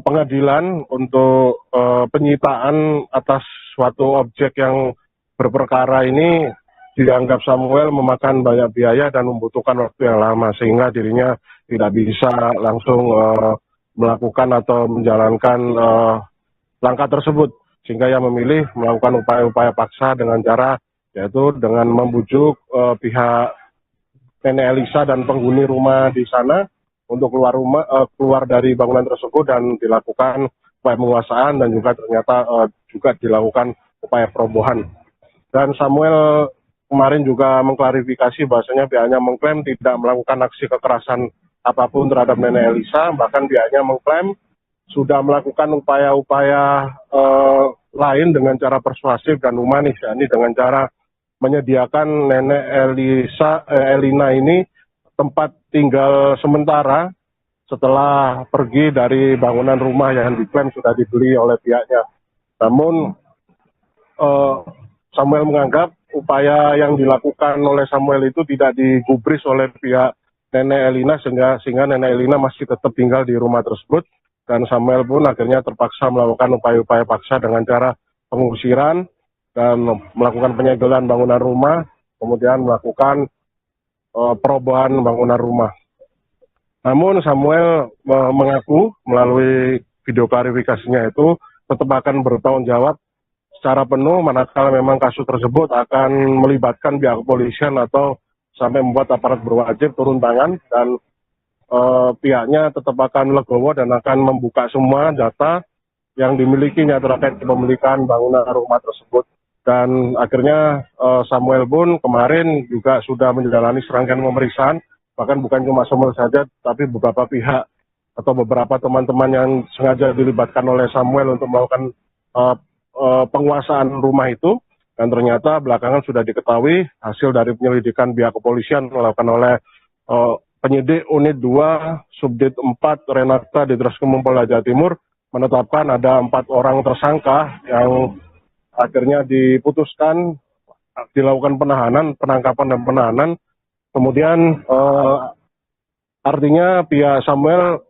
pengadilan untuk penyitaan atas suatu objek yang berperkara ini dianggap Samuel memakan banyak biaya dan membutuhkan waktu yang lama, sehingga dirinya tidak bisa langsung melakukan atau menjalankan langkah tersebut, sehingga ia memilih melakukan upaya-upaya paksa dengan cara yaitu dengan membujuk pihak Nenek Elisa dan penghuni rumah di sana untuk keluar dari bangunan tersebut dan dilakukan upaya penguasaan, dan juga ternyata juga dilakukan upaya perobohan. Dan Samuel kemarin juga mengklarifikasi bahwasanya pihaknya mengklaim tidak melakukan aksi kekerasan apapun terhadap Nenek Elisa, bahkan pihaknya mengklaim sudah melakukan upaya-upaya lain dengan cara persuasif dan humanis, yakni dengan cara menyediakan Nenek Elina ini tempat tinggal sementara setelah pergi dari bangunan rumah yang diklaim sudah dibeli oleh pihaknya. Namun Samuel menganggap upaya yang dilakukan oleh Samuel itu tidak digubris oleh pihak Nenek Elina, sehingga Nenek Elina masih tetap tinggal di rumah tersebut, dan Samuel pun akhirnya terpaksa melakukan upaya-upaya paksa dengan cara pengusiran dan melakukan penyegelan bangunan rumah, kemudian melakukan perobohan bangunan rumah. Namun Samuel mengaku melalui video klarifikasinya itu tetap akan bertanggung jawab secara penuh manakala memang kasus tersebut akan melibatkan pihak kepolisian atau sampai membuat aparat berwajib turun tangan, dan pihaknya tetap akan legowo dan akan membuka semua data yang dimilikinya terkait kepemilikan bangunan rumah tersebut. Dan akhirnya Samuel pun kemarin juga sudah menjalani serangkaian pemeriksaan, bahkan bukan cuma Samuel saja, tapi beberapa pihak atau beberapa teman-teman yang sengaja dilibatkan oleh Samuel untuk melakukan penguasaan rumah itu. Dan ternyata belakangan sudah diketahui hasil dari penyelidikan pihak kepolisian melakukan oleh penyidik unit 2 Subdit 4 Renata di Treskrimum Polda Jawa Timur menetapkan ada 4 orang tersangka yang akhirnya diputuskan dilakukan penangkapan dan penahanan. Kemudian artinya pihak Samuel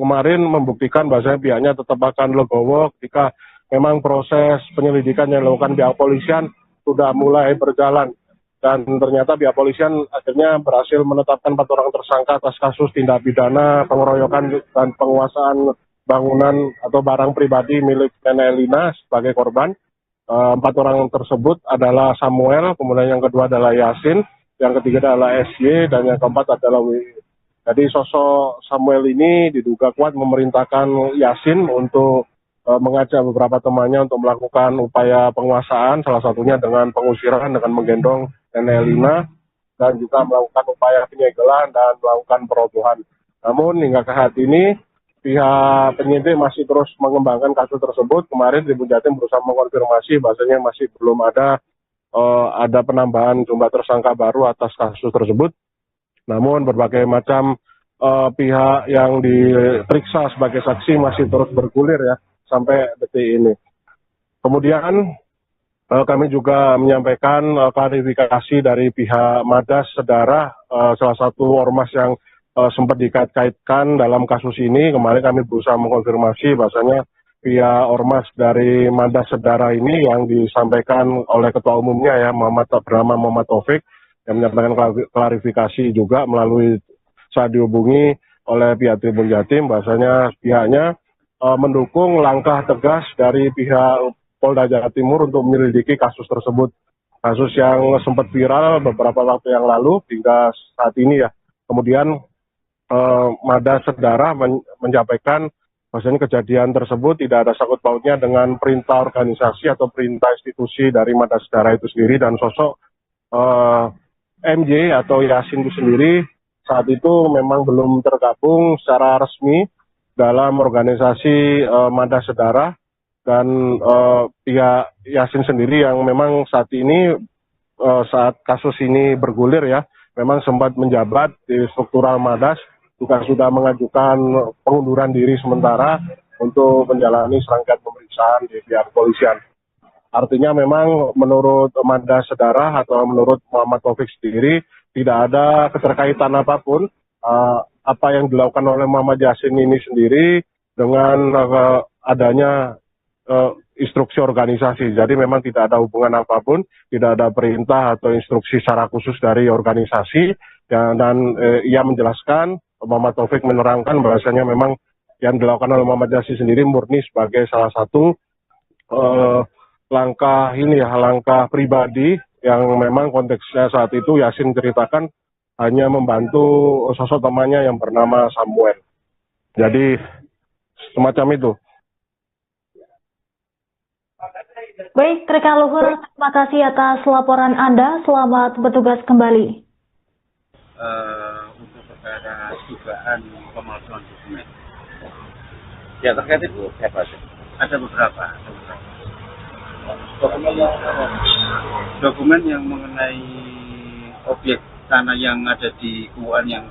kemarin membuktikan bahwasanya pihaknya tetap akan legowo ketika memang proses penyelidikan yang dilakukan pihak polisian sudah mulai berjalan. Dan ternyata pihak polisian akhirnya berhasil menetapkan 4 orang tersangka atas kasus tindak pidana pengeroyokan dan penguasaan bangunan atau barang pribadi milik Nenek Elina sebagai korban. 4 orang tersebut adalah Samuel, kemudian yang kedua adalah Yasin, yang ketiga adalah SY, dan yang keempat adalah W. Jadi sosok Samuel ini diduga kuat memerintahkan Yasin untuk mengajak beberapa temannya untuk melakukan upaya penguasaan, salah satunya dengan pengusiran, dengan menggendong Nenek Elina, dan juga melakukan upaya penyegelan dan melakukan perobohan. Namun hingga ke saat ini pihak penyidik masih terus mengembangkan kasus tersebut. Kemarin Tribun Jatim berusaha mengkonfirmasi bahasanya masih belum ada ada penambahan jumlah tersangka baru atas kasus tersebut. Namun berbagai macam pihak yang diperiksa sebagai saksi masih terus bergulir ya sampai detik ini. Kemudian kami juga menyampaikan klarifikasi dari pihak Madas Sedara, salah satu ormas yang sempat dikait-kaitkan dalam kasus ini. Kemarin kami berusaha mengkonfirmasi bahwasanya pihak ormas dari Madas Sedara ini yang disampaikan oleh ketua umumnya ya bernama Muhammad Taufik, yang menyampaikan klarifikasi juga melalui saat dihubungi oleh pihak Tribun Jatim, bahwasanya pihaknya mendukung langkah tegas dari pihak Polda Jawa Timur untuk menyelidiki kasus tersebut. Kasus yang sempat viral beberapa waktu yang lalu hingga saat ini ya. Kemudian Madas Sedara menyampaikan bahwasanya kejadian tersebut tidak ada sangkut pautnya dengan perintah organisasi atau perintah institusi dari Madas Sedara itu sendiri, dan sosok MJ atau Yasin itu sendiri saat itu memang belum tergabung secara resmi dalam organisasi Madas Sedara, dan pihak Yasin sendiri yang memang saat ini saat kasus ini bergulir ya, memang sempat menjabat di struktural Madas, juga sudah mengajukan pengunduran diri sementara untuk menjalani serangkaian pemeriksaan di pihak kepolisian. Artinya memang menurut Madas Sedara atau menurut Muhammad Taufik sendiri tidak ada keterkaitan apapun apa yang dilakukan oleh Muhammad Yasin ini sendiri dengan adanya instruksi organisasi. Jadi memang tidak ada hubungan apapun, tidak ada perintah atau instruksi secara khusus dari organisasi. Dan ia menjelaskan, Muhammad Taufik menerangkan bahwasanya memang yang dilakukan oleh Muhammad Yasin sendiri murni sebagai salah satu langkah pribadi yang memang konteksnya saat itu Yasin ceritakan hanya membantu sosok temannya yang bernama Samuel. Jadi semacam itu. Baik, rekan Luhur, terima kasih atas laporan Anda. Selamat bertugas kembali. Untuk perkara dugaan pemalsuan dokumen. Ya, terkait itu siapa sih? Ada beberapa. Dokumen yang mengenai objek tanah yang ada di Kuan yang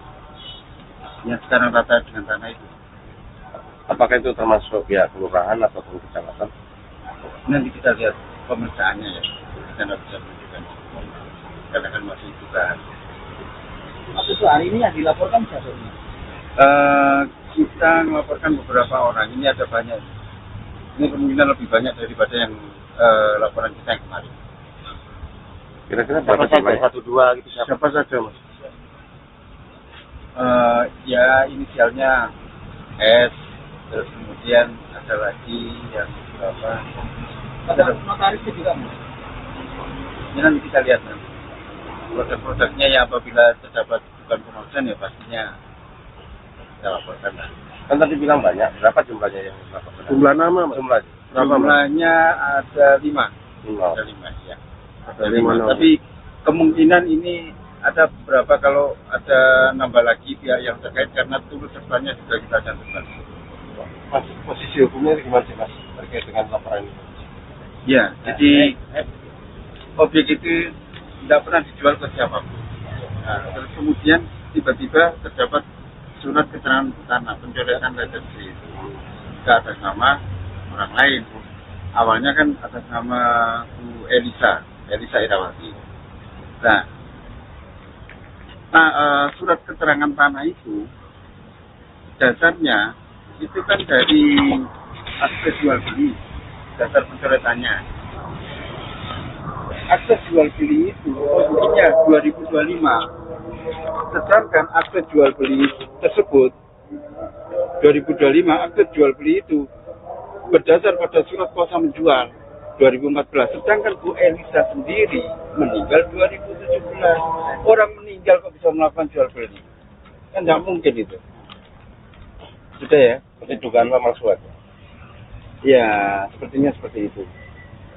sekarang rata dengan tanah itu. Apakah itu termasuk pihak kelurahan ataupun kecamatan? Nanti kita lihat pemeriksaannya ya. Kita tidak bisa menunjukkan. Karena kan masih dugaan. Maksud hari ini yang dilaporkan siapa ini? Kita melaporkan beberapa orang. Ini ada banyak. Ini kemungkinan lebih banyak daripada yang laporan kita yang kemarin. Kira-kira berapa jumlahnya? 1, 2 gitu. Siapa saja, Mas? Ya inisialnya S, terus kemudian ada lagi yang berapa? Ada notarisnya juga, Mas? Ini nanti kita lihat nanti. Produk-produknya ya apabila terdapat bukan pemalsuan ya pastinya kita laporkan. Kan tadi bilang banyak, berapa jumlahnya yang dilaporkan? Jumlah nama, Mas? Jumlahnya ada 5. Ada 5 ya. Ada 5. Tapi kemungkinan ini ada beberapa kalau ada nambah lagi pihak yang terkait karena turut sertanya sudah kita cantumkan. Mas, posisi hukumnya gimana sih, Mas, terkait dengan laporan ini? Ya, jadi objek itu tidak pernah dijual ke siapapun. Nah, terus kemudian tiba-tiba terdapat surat keterangan tanah pencoretan registry itu ke atas nama orang lain. Awalnya kan atas nama Bu Elisa Irawati. Nah, surat keterangan tanah itu dasarnya itu kan dari akte jual beli, dasar pencoretannya. Akte jual beli itu posisinya 2025. Sedangkan akte jual beli tersebut 2025 akte jual beli itu berdasar pada surat kuasa menjual 2014. Sedangkan Bu Elisa sendiri meninggal 2017. Orang meninggal kok bisa melakukan jual beli? Kan nggak mungkin itu. Sudah ya? Berarti dugaan pemalsuan. Ya, sepertinya seperti itu.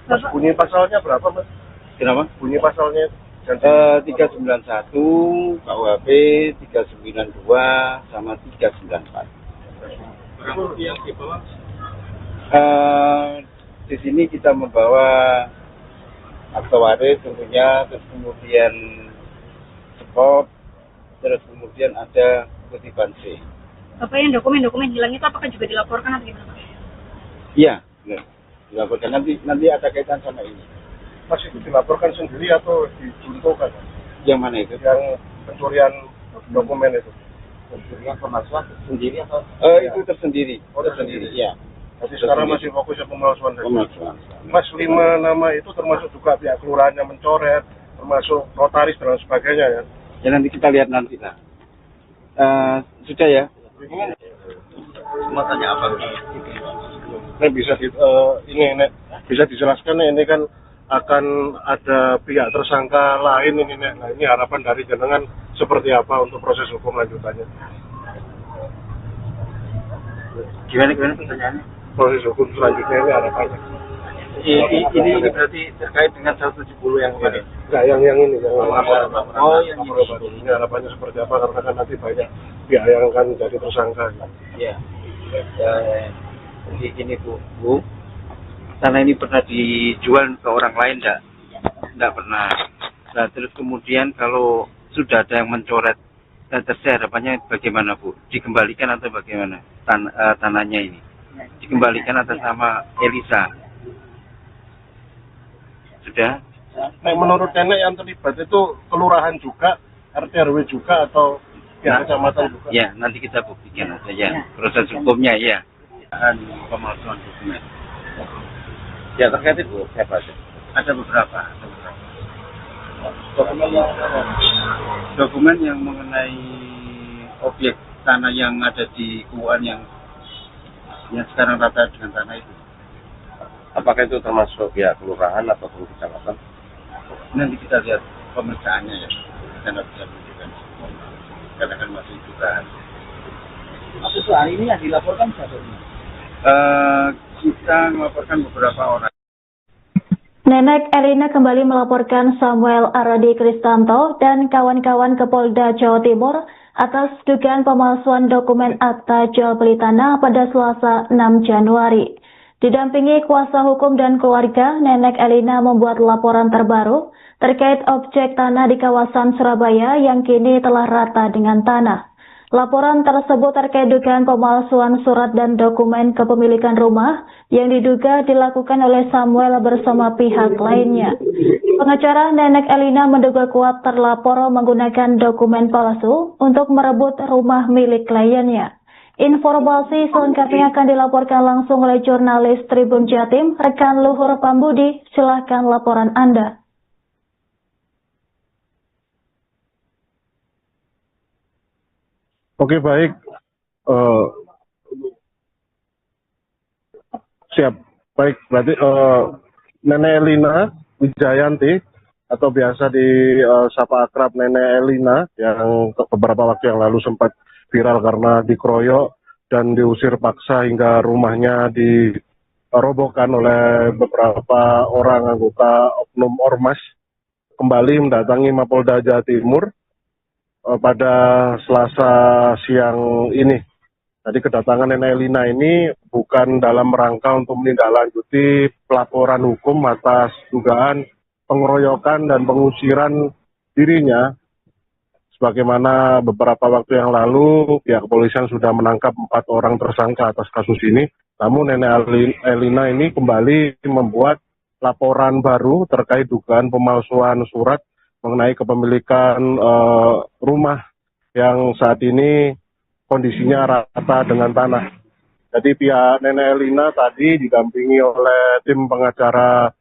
Mas, bunyi pasalnya berapa, Mas? Kenapa? Bunyi pasalnya 391 KUHP, 392 sama 394. Yang dibawa Di sini kita membawa akte waris tentunya, terus kemudian spot, terus kemudian ada kutipan C. Bapak yang dokumen-dokumen hilang itu apakah juga dilaporkan atau gimana Pak? Iya, dilaporkan nanti ada kaitan sama ini. Mas itu dilaporkan sendiri atau dijuntukan? Yang mana itu? Yang pencurian dokumen itu. Yang pemalsuan sendiri atau? Itu tersendiri. Oh, tersendiri. Iya. Jadi sekarang masih fokusnya pemalsuan. Pemalsuan. Mas, 5 nama itu termasuk juga pihak kelurahan yang mencoret, termasuk notaris dan sebagainya ya? Ya nanti kita lihat nanti lah. Sudah ya? Mau tanya apa? Nek bisa bisa dijelaskan nih, ini kan akan ada pihak tersangka lain ini Nek. Nah, ini harapan dari jenengan seperti apa untuk proses hukum lanjutannya? Gimana pertanyaannya? Proses hukum selanjutnya ini harapannya? Ini berarti terkait dengan 170 yang kemarin. Enggak, yang ini, yang laporan. Oh, yang ini harapannya seperti apa? Karena kan nanti banyak pihak yang akan jadi tersangka. Ya. Jadi gini Bu, tanah ini pernah dijual ke orang lain enggak pernah. Nah, terus kemudian kalau sudah ada yang mencoret terserah, harapannya bagaimana Bu? Dikembalikan atau bagaimana tanahnya ini? Dikembalikan atas nama Elisa. Sudah? Nah, menurut nenek yang terlibat itu kelurahan juga, RT RW juga atau pihak kecamatan juga? Ya, nanti kita buktikan aja ya. Proses hukumnya ya. Pemalsuan dokumen. Ya terkait itu siapa sih? Ada beberapa. Dokumen yang mengenai objek tanah yang ada di Kuan yang sekarang rata dengan tanah itu. Apakah itu termasuk ya kelurahan ataupun kecamatan? Nanti kita lihat pemeriksaannya ya. Kita nggak bisa menunjukkan. Karena kan masih dugaan. Apa itu hari ini yang dilaporkan siapa ini? Kita melaporkan beberapa orang. Nenek Elina kembali melaporkan Samuel Aradi Kristanto dan kawan-kawan ke Polda Jawa Timur atas dugaan pemalsuan dokumen akta jual beli tanah pada Selasa 6 Januari. Didampingi kuasa hukum dan keluarga, Nenek Elina membuat laporan terbaru terkait objek tanah di kawasan Surabaya yang kini telah rata dengan tanah. Laporan tersebut terkait dugaan pemalsuan surat dan dokumen kepemilikan rumah yang diduga dilakukan oleh Samuel bersama pihak lainnya. Pengacara Nenek Elina menduga kuat terlapor menggunakan dokumen palsu untuk merebut rumah milik kliennya. Informasi selengkapnya akan dilaporkan langsung oleh jurnalis Tribun Jatim, rekan Luhur Pambudi. Silakan laporan Anda. Oke, baik. Siap. Baik, berarti Nenek Elina Wijayanti atau biasa disapa akrab Nenek Elina yang beberapa waktu yang lalu sempat viral karena dikeroyok dan diusir paksa hingga rumahnya dirobohkan oleh beberapa orang anggota oknum ormas, kembali mendatangi Mapolda Jawa Timur pada Selasa siang ini. Jadi kedatangan Nenek Elina ini bukan dalam rangka untuk menindaklanjuti pelaporan hukum atas dugaan pengeroyokan dan pengusiran dirinya. Sebagaimana beberapa waktu yang lalu pihak kepolisian sudah menangkap 4 orang tersangka atas kasus ini. Namun Nenek Elina ini kembali membuat laporan baru terkait dugaan pemalsuan surat mengenai kepemilikan rumah yang saat ini kondisinya rata dengan tanah. Jadi pihak Nenek Elina tadi didampingi oleh tim pengacara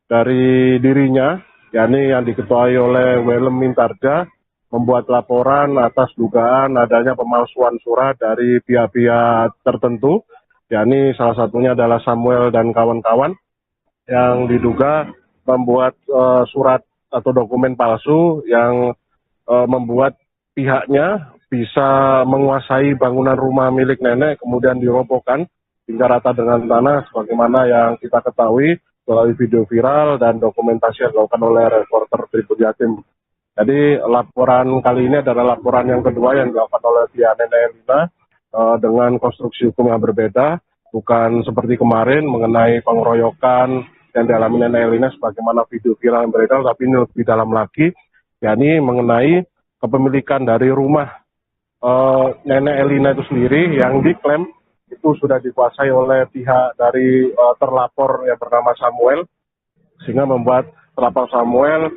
dari dirinya, yakni yang diketuai oleh Welem Mintarja, membuat laporan atas dugaan adanya pemalsuan surat dari pihak-pihak tertentu, yakni salah satunya adalah Samuel dan kawan-kawan yang diduga membuat surat atau dokumen palsu yang membuat pihaknya bisa menguasai bangunan rumah milik nenek kemudian dirobohkan hingga rata dengan tanah sebagaimana yang kita ketahui melalui video viral dan dokumentasi yang dilakukan oleh reporter Tribun Jatim. Jadi laporan kali ini adalah laporan yang kedua yang dilakukan oleh pihak Nenek Elina dengan konstruksi hukum yang berbeda, bukan seperti kemarin mengenai pengeroyokan yang dialami Nenek Elina sebagaimana video viral yang beredar, tapi ini lebih dalam lagi, yakni mengenai kepemilikan dari rumah Nenek Elina itu sendiri yang diklaim itu sudah dikuasai oleh pihak dari terlapor yang bernama Samuel, sehingga membuat terlapor Samuel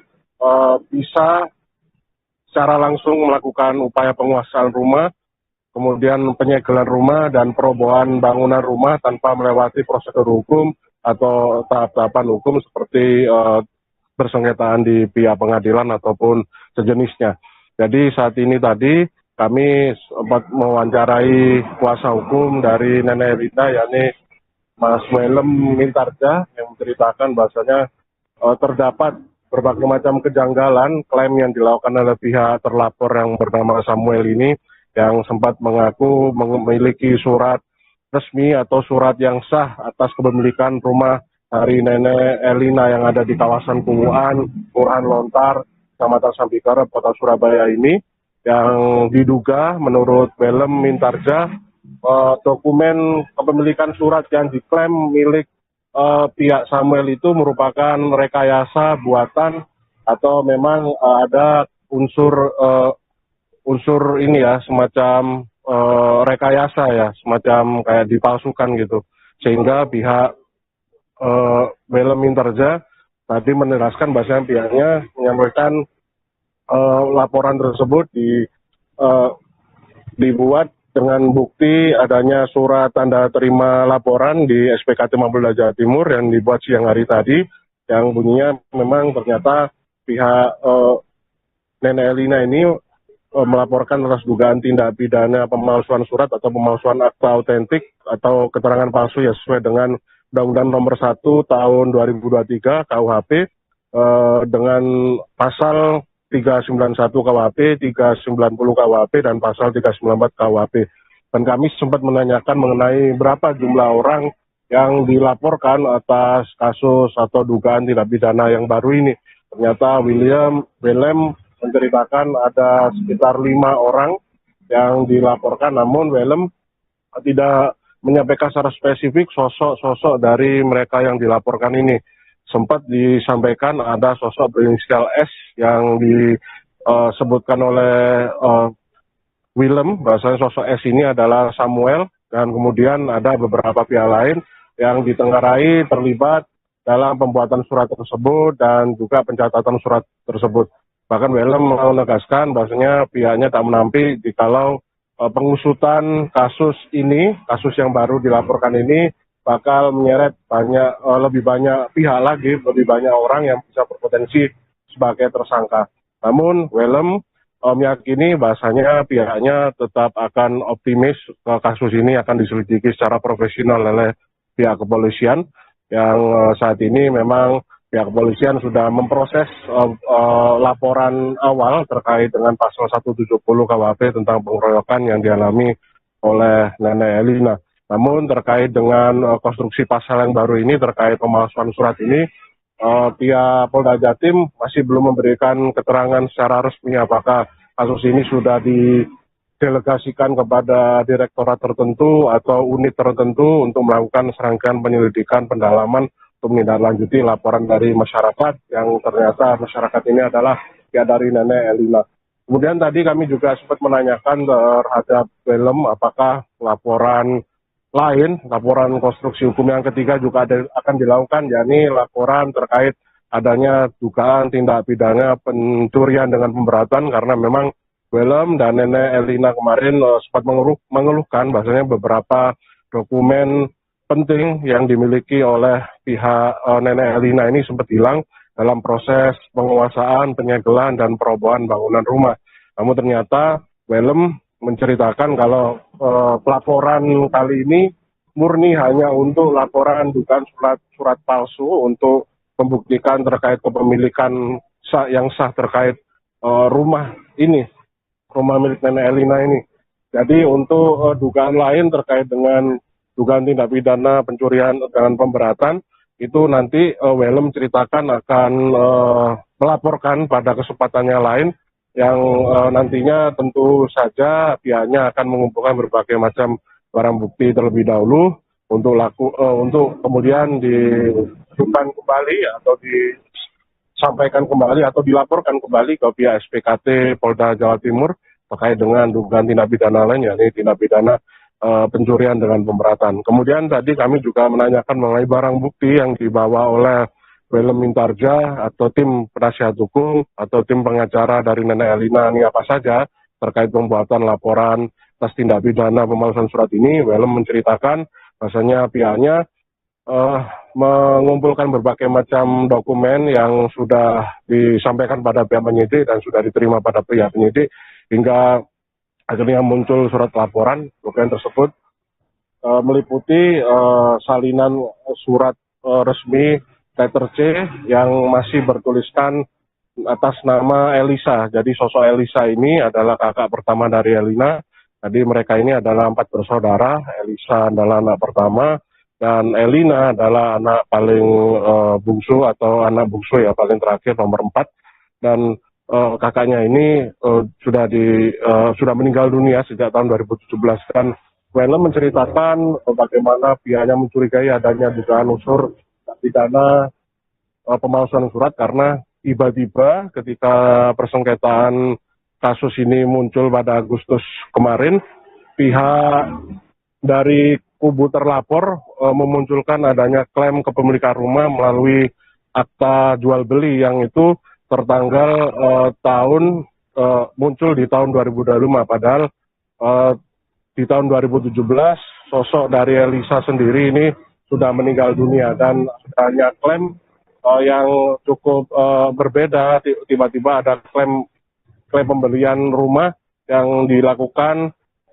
bisa secara langsung melakukan upaya penguasaan rumah, kemudian penyegelan rumah dan perobohan bangunan rumah tanpa melewati prosedur hukum atau tahap-tahapan hukum seperti bersengketaan di pihak pengadilan ataupun sejenisnya. Jadi saat ini tadi kami sempat mewawancarai kuasa hukum dari Nenek Elina, yakni Mas Welem Mintarja, yang menceritakan bahwasanya terdapat berbagai macam kejanggalan klaim yang dilakukan oleh pihak terlapor yang bernama Samuel ini, yang sempat mengaku memiliki surat resmi atau surat yang sah atas kepemilikan rumah dari Nenek Elina yang ada di kawasan Punguan, Kelurahan Lontar, Kecamatan Sambikara, Kota Surabaya ini, yang diduga menurut Welem Mintarja dokumen kepemilikan surat yang diklaim milik pihak Samuel itu merupakan rekayasa buatan atau memang ada unsur ini ya, semacam rekayasa ya, semacam kayak dipalsukan gitu, sehingga pihak Welem Mintarja tadi menegaskan bahwasanya pihaknya menyampaikan laporan tersebut dibuat dengan bukti adanya surat tanda terima laporan di SPKT Mapolda Jawa Timur yang dibuat siang hari tadi, yang bunyinya memang ternyata pihak Nenek Elina ini melaporkan atas dugaan tindak pidana pemalsuan surat atau pemalsuan akta autentik atau keterangan palsu ya, sesuai dengan Undang-Undang Nomor 1 Tahun 2023 KUHP dengan pasal 391 KUHP, 390 KUHP, dan pasal 394 KUHP. Dan kami sempat menanyakan mengenai berapa jumlah orang yang dilaporkan atas kasus atau dugaan tindak pidana yang baru ini. Ternyata Welem menceritakan ada sekitar 5 orang yang dilaporkan, namun Welem tidak menyampaikan secara spesifik sosok-sosok dari mereka yang dilaporkan ini. Sempat disampaikan ada sosok berinisial S yang disebutkan oleh Welem, bahwasanya sosok S ini adalah Samuel, dan kemudian ada beberapa pihak lain yang ditenggarai terlibat dalam pembuatan surat tersebut dan juga pencatatan surat tersebut. Bahkan Welem menegaskan bahwasanya pihaknya tak menampik jikalau pengusutan kasus ini, kasus yang baru dilaporkan ini, bakal menyeret lebih banyak pihak lagi, lebih banyak orang yang bisa berpotensi sebagai tersangka. Namun Welem meyakini bahasanya pihaknya tetap akan optimis kasus ini akan diselidiki secara profesional oleh pihak kepolisian, yang saat ini memang pihak kepolisian sudah memproses laporan awal terkait dengan pasal 170 KUHP tentang pengeroyokan yang dialami oleh Nenek Elina. Namun terkait dengan konstruksi pasal yang baru ini terkait pemalsuan surat ini, pihak Polda Jatim masih belum memberikan keterangan secara resmi apakah kasus ini sudah didelegasikan kepada direktorat tertentu atau unit tertentu untuk melakukan serangkaian penyelidikan pendalaman untuk menindaklanjuti laporan dari masyarakat yang ternyata masyarakat ini adalah pihak dari Nenek Elina. Kemudian tadi kami juga sempat menanyakan terhadap Welem apakah laporan lain, laporan konstruksi hukum yang ketiga juga akan dilakukan, yakni laporan terkait adanya dugaan tindak pidana pencurian dengan pemberatan, karena memang Welem dan Nenek Elina kemarin sempat mengeluhkan bahwasanya beberapa dokumen penting yang dimiliki oleh pihak Nenek Elina ini sempat hilang dalam proses penguasaan, penyegelan, dan perobohan bangunan rumah. Namun ternyata Welem menceritakan kalau pelaporan kali ini murni hanya untuk laporan dugaan surat palsu untuk membuktikan terkait kepemilikan yang sah terkait rumah ini, rumah milik Nenek Elina ini. Jadi untuk dugaan lain terkait dengan dugaan tindak pidana pencurian dengan pemberatan, itu nanti Welem ceritakan akan melaporkan pada kesempatannya lain, yang nantinya tentu saja pihaknya akan mengumpulkan berbagai macam barang bukti terlebih dahulu untuk kemudian diajukan kembali atau disampaikan kembali atau dilaporkan kembali ke pihak SPKT Polda Jawa Timur terkait dengan dugaan tindak pidana lain, yakni tindak pidana pencurian dengan pemberatan. Kemudian tadi kami juga menanyakan mengenai barang bukti yang dibawa oleh Welem Mintarja atau tim penasihat hukum atau tim pengacara dari Nenek Elina ini apa saja terkait pembuatan laporan atas tindak pidana pemalsuan surat ini. Welem menceritakan bahwasanya pihaknya mengumpulkan berbagai macam dokumen yang sudah disampaikan pada pihak penyidik dan sudah diterima pada pihak penyidik hingga akhirnya muncul surat laporan. Dokumen tersebut meliputi salinan surat resmi letter C yang masih bertuliskan atas nama Elisa. Jadi sosok Elisa ini adalah kakak pertama dari Elina. Jadi mereka ini adalah 4 bersaudara. Elisa adalah anak pertama dan Elina adalah anak paling bungsu atau anak bungsu ya, paling terakhir nomor 4. Dan kakaknya ini sudah meninggal dunia sejak tahun 2017. Dan Welem menceritakan bagaimana pihaknya mencurigai adanya dugaan unsur pidana pemalsuan surat karena tiba-tiba ketika persengketaan kasus ini muncul pada Agustus kemarin, pihak dari kubu terlapor memunculkan adanya klaim kepemilikan rumah melalui akta jual beli yang itu tertanggal muncul di tahun 2025. Padahal di tahun 2017 sosok dari Elisa sendiri ini sudah meninggal dunia dan adanya klaim yang cukup berbeda. Tiba-tiba ada klaim pembelian rumah yang dilakukan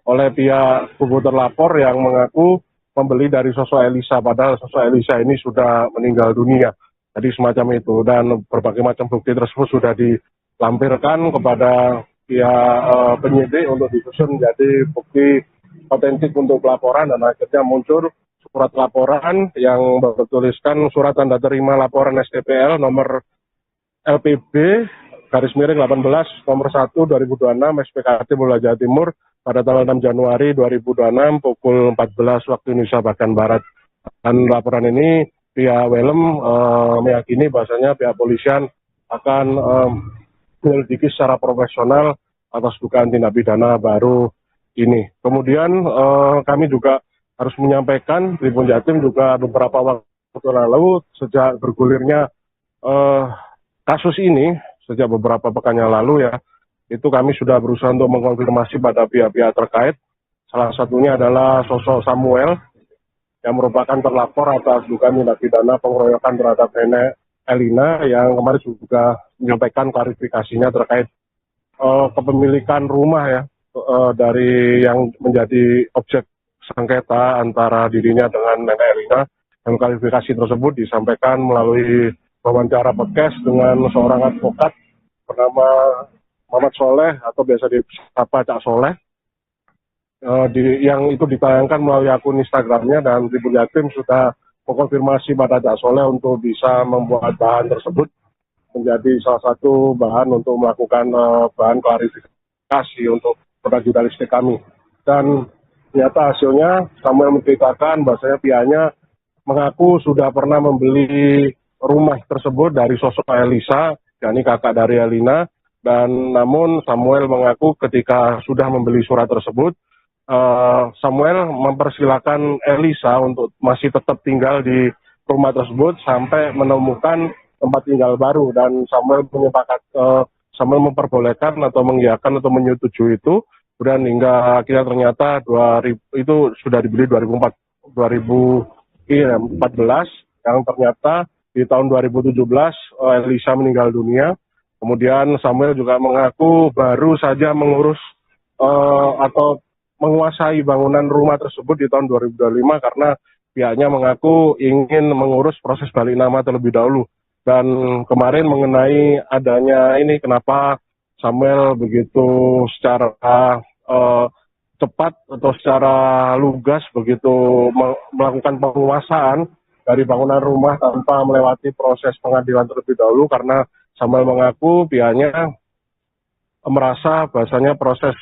oleh pihak kubu terlapor yang mengaku membeli dari sosok Elisa, padahal sosok Elisa ini sudah meninggal dunia. Jadi semacam itu, dan berbagai macam bukti tersebut sudah dilampirkan kepada pihak penyidik untuk disusun menjadi bukti otentik untuk pelaporan, dan akhirnya muncul surat laporan yang bertuliskan surat tanda terima laporan STPL nomor LPB /18 nomor 1 2026 SPKT Polda Jawa Timur pada tanggal 6 Januari 2026 pukul 14 waktu Indonesia bagian Barat. Dan laporan ini pihak Welem meyakini bahwasanya pihak polisian akan menyelidiki secara profesional atas dugaan tindak pidana baru ini. Kemudian kami juga harus menyampaikan Tribun Jatim juga beberapa waktu lalu sejak bergulirnya kasus ini, sejak beberapa pekan yang lalu ya, itu kami sudah berusaha untuk mengkonfirmasi pada pihak-pihak terkait. Salah satunya adalah sosok Samuel yang merupakan terlapor atas dugaan tindak pidana pengeroyokan terhadap Nenek Elina yang kemarin juga menyampaikan klarifikasinya terkait kepemilikan rumah ya dari yang menjadi objek sengketa antara dirinya dengan Nenek Elina. Dan klarifikasi tersebut disampaikan melalui wawancara podcast dengan seorang advokat bernama Muhammad Soleh atau biasa disapa Cak Soleh, yang itu ditayangkan melalui akun Instagramnya, dan Tribun Jatim sudah mengkonfirmasi pada Cak Soleh untuk bisa membuat bahan tersebut menjadi salah satu bahan untuk melakukan bahan klarifikasi untuk produk jurnalistik kami. Dan ternyata hasilnya Samuel menceritakan bahwasanya pihaknya mengaku sudah pernah membeli rumah tersebut dari sosok Elisa, yakni kakak dari Elina, dan namun Samuel mengaku ketika sudah membeli surat tersebut, Samuel mempersilahkan Elisa untuk masih tetap tinggal di rumah tersebut sampai menemukan tempat tinggal baru, dan Samuel Samuel memperbolehkan atau mengiyakan atau menyetujui itu, kemudian hingga akhirnya ternyata itu sudah dibeli 2014, yang ternyata di tahun 2017 Elisa meninggal dunia. Kemudian Samuel juga mengaku baru saja mengurus atau menguasai bangunan rumah tersebut di tahun 2025 karena pihaknya mengaku ingin mengurus proses balik nama terlebih dahulu. Dan kemarin mengenai adanya ini, kenapa Samuel begitu secara cepat atau secara lugas begitu melakukan penguasaan dari bangunan rumah tanpa melewati proses pengadilan terlebih dahulu, karena Samuel mengaku pihaknya merasa bahasanya proses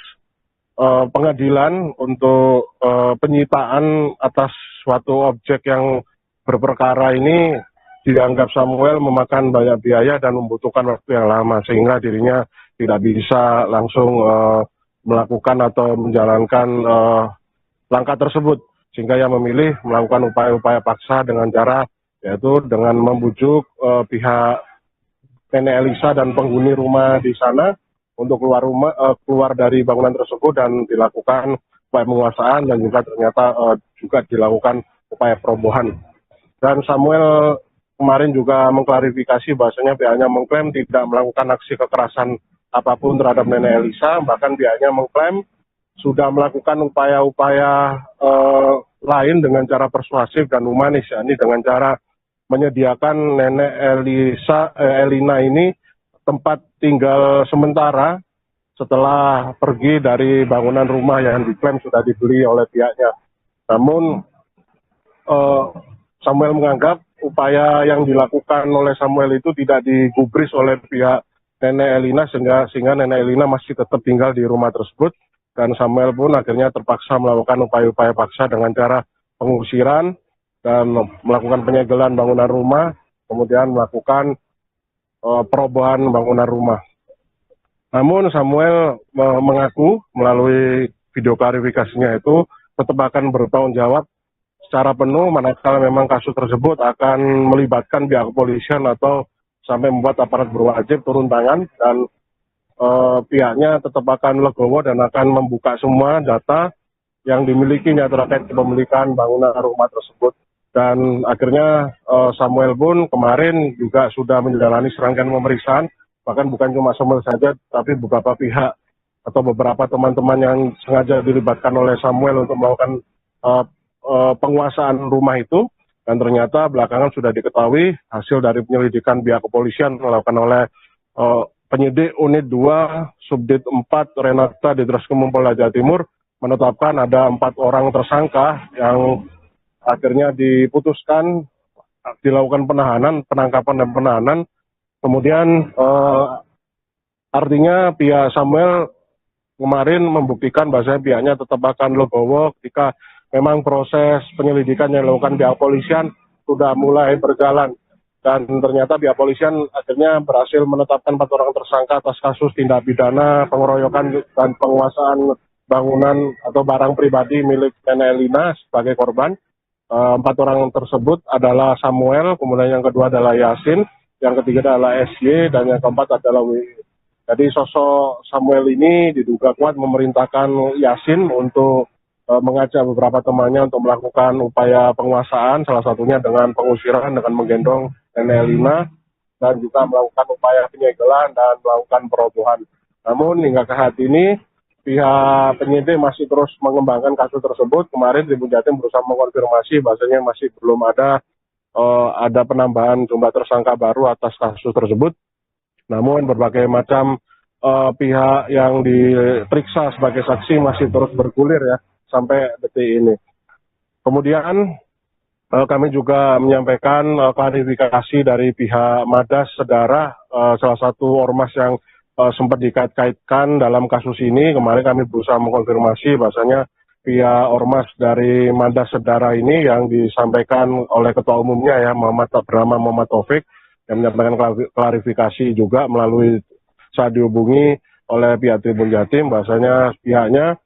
pengadilan untuk penyitaan atas suatu objek yang berperkara ini dianggap Samuel memakan banyak biaya dan membutuhkan waktu yang lama sehingga dirinya tidak bisa langsung melakukan atau menjalankan langkah tersebut, sehingga ia memilih melakukan upaya-upaya paksa dengan cara yaitu dengan membujuk pihak Nenek Elisa dan penghuni rumah di sana untuk keluar dari bangunan tersebut dan dilakukan upaya penguasaan dan juga ternyata juga dilakukan upaya perobohan. Dan Samuel kemarin juga mengklarifikasi bahasanya pihaknya mengklaim tidak melakukan aksi kekerasan apapun terhadap Nenek Elisa, bahkan pihaknya mengklaim sudah melakukan upaya-upaya lain dengan cara persuasif dan humanis, yakni dengan cara menyediakan Nenek Elina ini tempat tinggal sementara setelah pergi dari bangunan rumah yang diklaim sudah dibeli oleh pihaknya. Namun Samuel menganggap upaya yang dilakukan oleh Samuel itu tidak digubris oleh pihak Nenek Elina sehingga Nenek Elina masih tetap tinggal di rumah tersebut, dan Samuel pun akhirnya terpaksa melakukan upaya-upaya paksa dengan cara pengusiran dan melakukan penyegelan bangunan rumah, kemudian melakukan perobohan bangunan rumah. Namun Samuel mengaku melalui video klarifikasinya itu tetap akan bertanggung jawab secara penuh manakala memang kasus tersebut akan melibatkan pihak kepolisian atau sampai membuat aparat berwajib turun tangan, dan pihaknya tetap akan legowo dan akan membuka semua data yang dimilikinya terkait kepemilikan bangunan rumah tersebut. Dan akhirnya Samuel pun kemarin juga sudah menjalani serangkaian pemeriksaan, bahkan bukan cuma Samuel saja, tapi beberapa pihak atau beberapa teman-teman yang sengaja dilibatkan oleh Samuel untuk melakukan penguasaan rumah itu. Dan ternyata belakangan sudah diketahui hasil dari penyelidikan pihak kepolisian dilakukan oleh penyidik unit 2 Subdit 4 Renata di Treskrimum Polda Jawa Timur menetapkan ada 4 orang tersangka yang akhirnya diputuskan dilakukan penangkapan dan penahanan. Kemudian artinya pihak Samuel kemarin membuktikan bahwa pihaknya tetap akan legowo ketika memang proses penyelidikan yang dilakukan pihak kepolisian sudah mulai berjalan. Dan ternyata pihak kepolisian akhirnya berhasil menetapkan 4 orang tersangka atas kasus tindak pidana pengeroyokan dan penguasaan bangunan atau barang pribadi milik Nenek Elina sebagai korban. 4 orang tersebut adalah Samuel, kemudian yang kedua adalah Yasin, yang ketiga adalah SY, dan yang keempat adalah WI. Jadi sosok Samuel ini diduga kuat memerintahkan Yasin untuk mengajak beberapa temannya untuk melakukan upaya penguasaan, salah satunya dengan pengusiran, dengan menggendong Nenek Elina, dan juga melakukan upaya penyegelan dan melakukan perobohan. Namun hingga ke saat ini pihak penyidik masih terus mengembangkan kasus tersebut. Kemarin Tribun Jatim berusaha mengkonfirmasi bahwasanya masih belum ada penambahan jumlah tersangka baru atas kasus tersebut. Namun berbagai macam pihak yang diperiksa sebagai saksi masih terus bergulir ya sampai detik ini. Kemudian kami juga menyampaikan klarifikasi dari pihak Madas Sedara, salah satu ormas yang sempat dikait-kaitkan dalam kasus ini. Kemarin kami berusaha mengkonfirmasi bahwasanya pihak ormas dari Madas Sedara ini yang disampaikan oleh ketua umumnya ya bernama Muhammad Taufik, yang menyampaikan klarifikasi juga melalui saat dihubungi oleh pihak Tribun Jatim bahwasanya pihaknya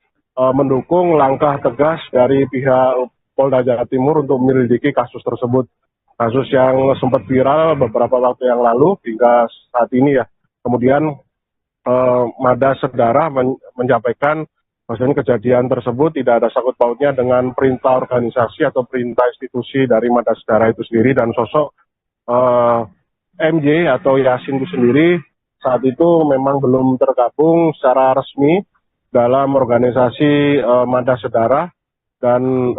mendukung langkah tegas dari pihak Polda Jawa Timur untuk menyelidiki kasus tersebut. Kasus yang sempat viral beberapa waktu yang lalu hingga saat ini ya. Kemudian Madas Sedara menyampaikan bahwasanya kejadian tersebut tidak ada sangkut pautnya dengan perintah organisasi atau perintah institusi dari Madas Sedara itu sendiri, dan sosok MJ atau Yasin itu sendiri saat itu memang belum tergabung secara resmi dalam organisasi Madas Sedara, dan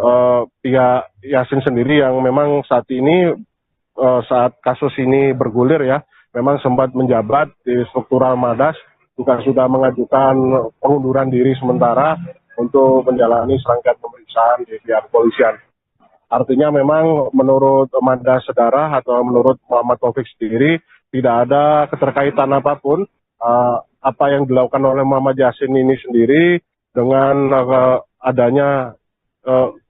pihak Yasin sendiri yang memang saat ini saat kasus ini bergulir ya memang sempat menjabat di struktural Madas, juga sudah mengajukan pengunduran diri sementara untuk menjalani serangkaian pemeriksaan di pihak kepolisian. Artinya memang menurut Madas Sedara atau menurut Muhammad Taufik sendiri tidak ada keterkaitan apapun apa yang dilakukan oleh Muhammad Yasin ini sendiri dengan adanya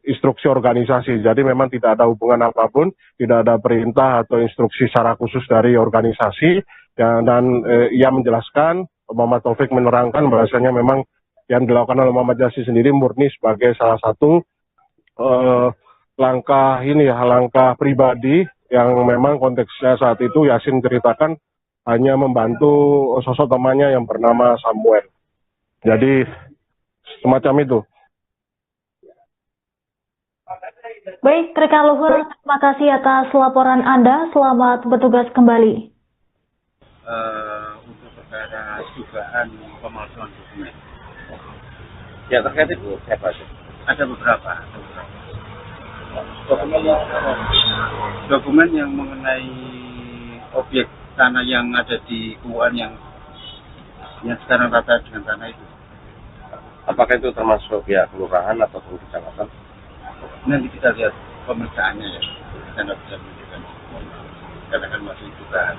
instruksi organisasi. Jadi memang tidak ada hubungan apapun, tidak ada perintah atau instruksi secara khusus dari organisasi. Dan ia menjelaskan, Muhammad Taufik menerangkan bahwasanya memang yang dilakukan oleh Muhammad Yasin sendiri murni sebagai salah satu langkah pribadi yang memang konteksnya saat itu Yasin ceritakan hanya membantu sosok temannya yang bernama Samuel. Jadi semacam itu. Baik, rekan Luhur, terima kasih atas laporan Anda. Selamat bertugas kembali. Untuk perkara dugaan pemalsuan dokumen. Ya terkait itu siapa sih? Ada beberapa. Dokumen yang mengenai objek tanah yang ada di Kuan yang sekarang rata dengan tanah itu. Apakah itu termasuk pihak kelurahan ataupun kecamatan? Nanti kita lihat pemeriksaannya ya. Kita nggak bisa menunjukkan. Karena kan masih dugaan.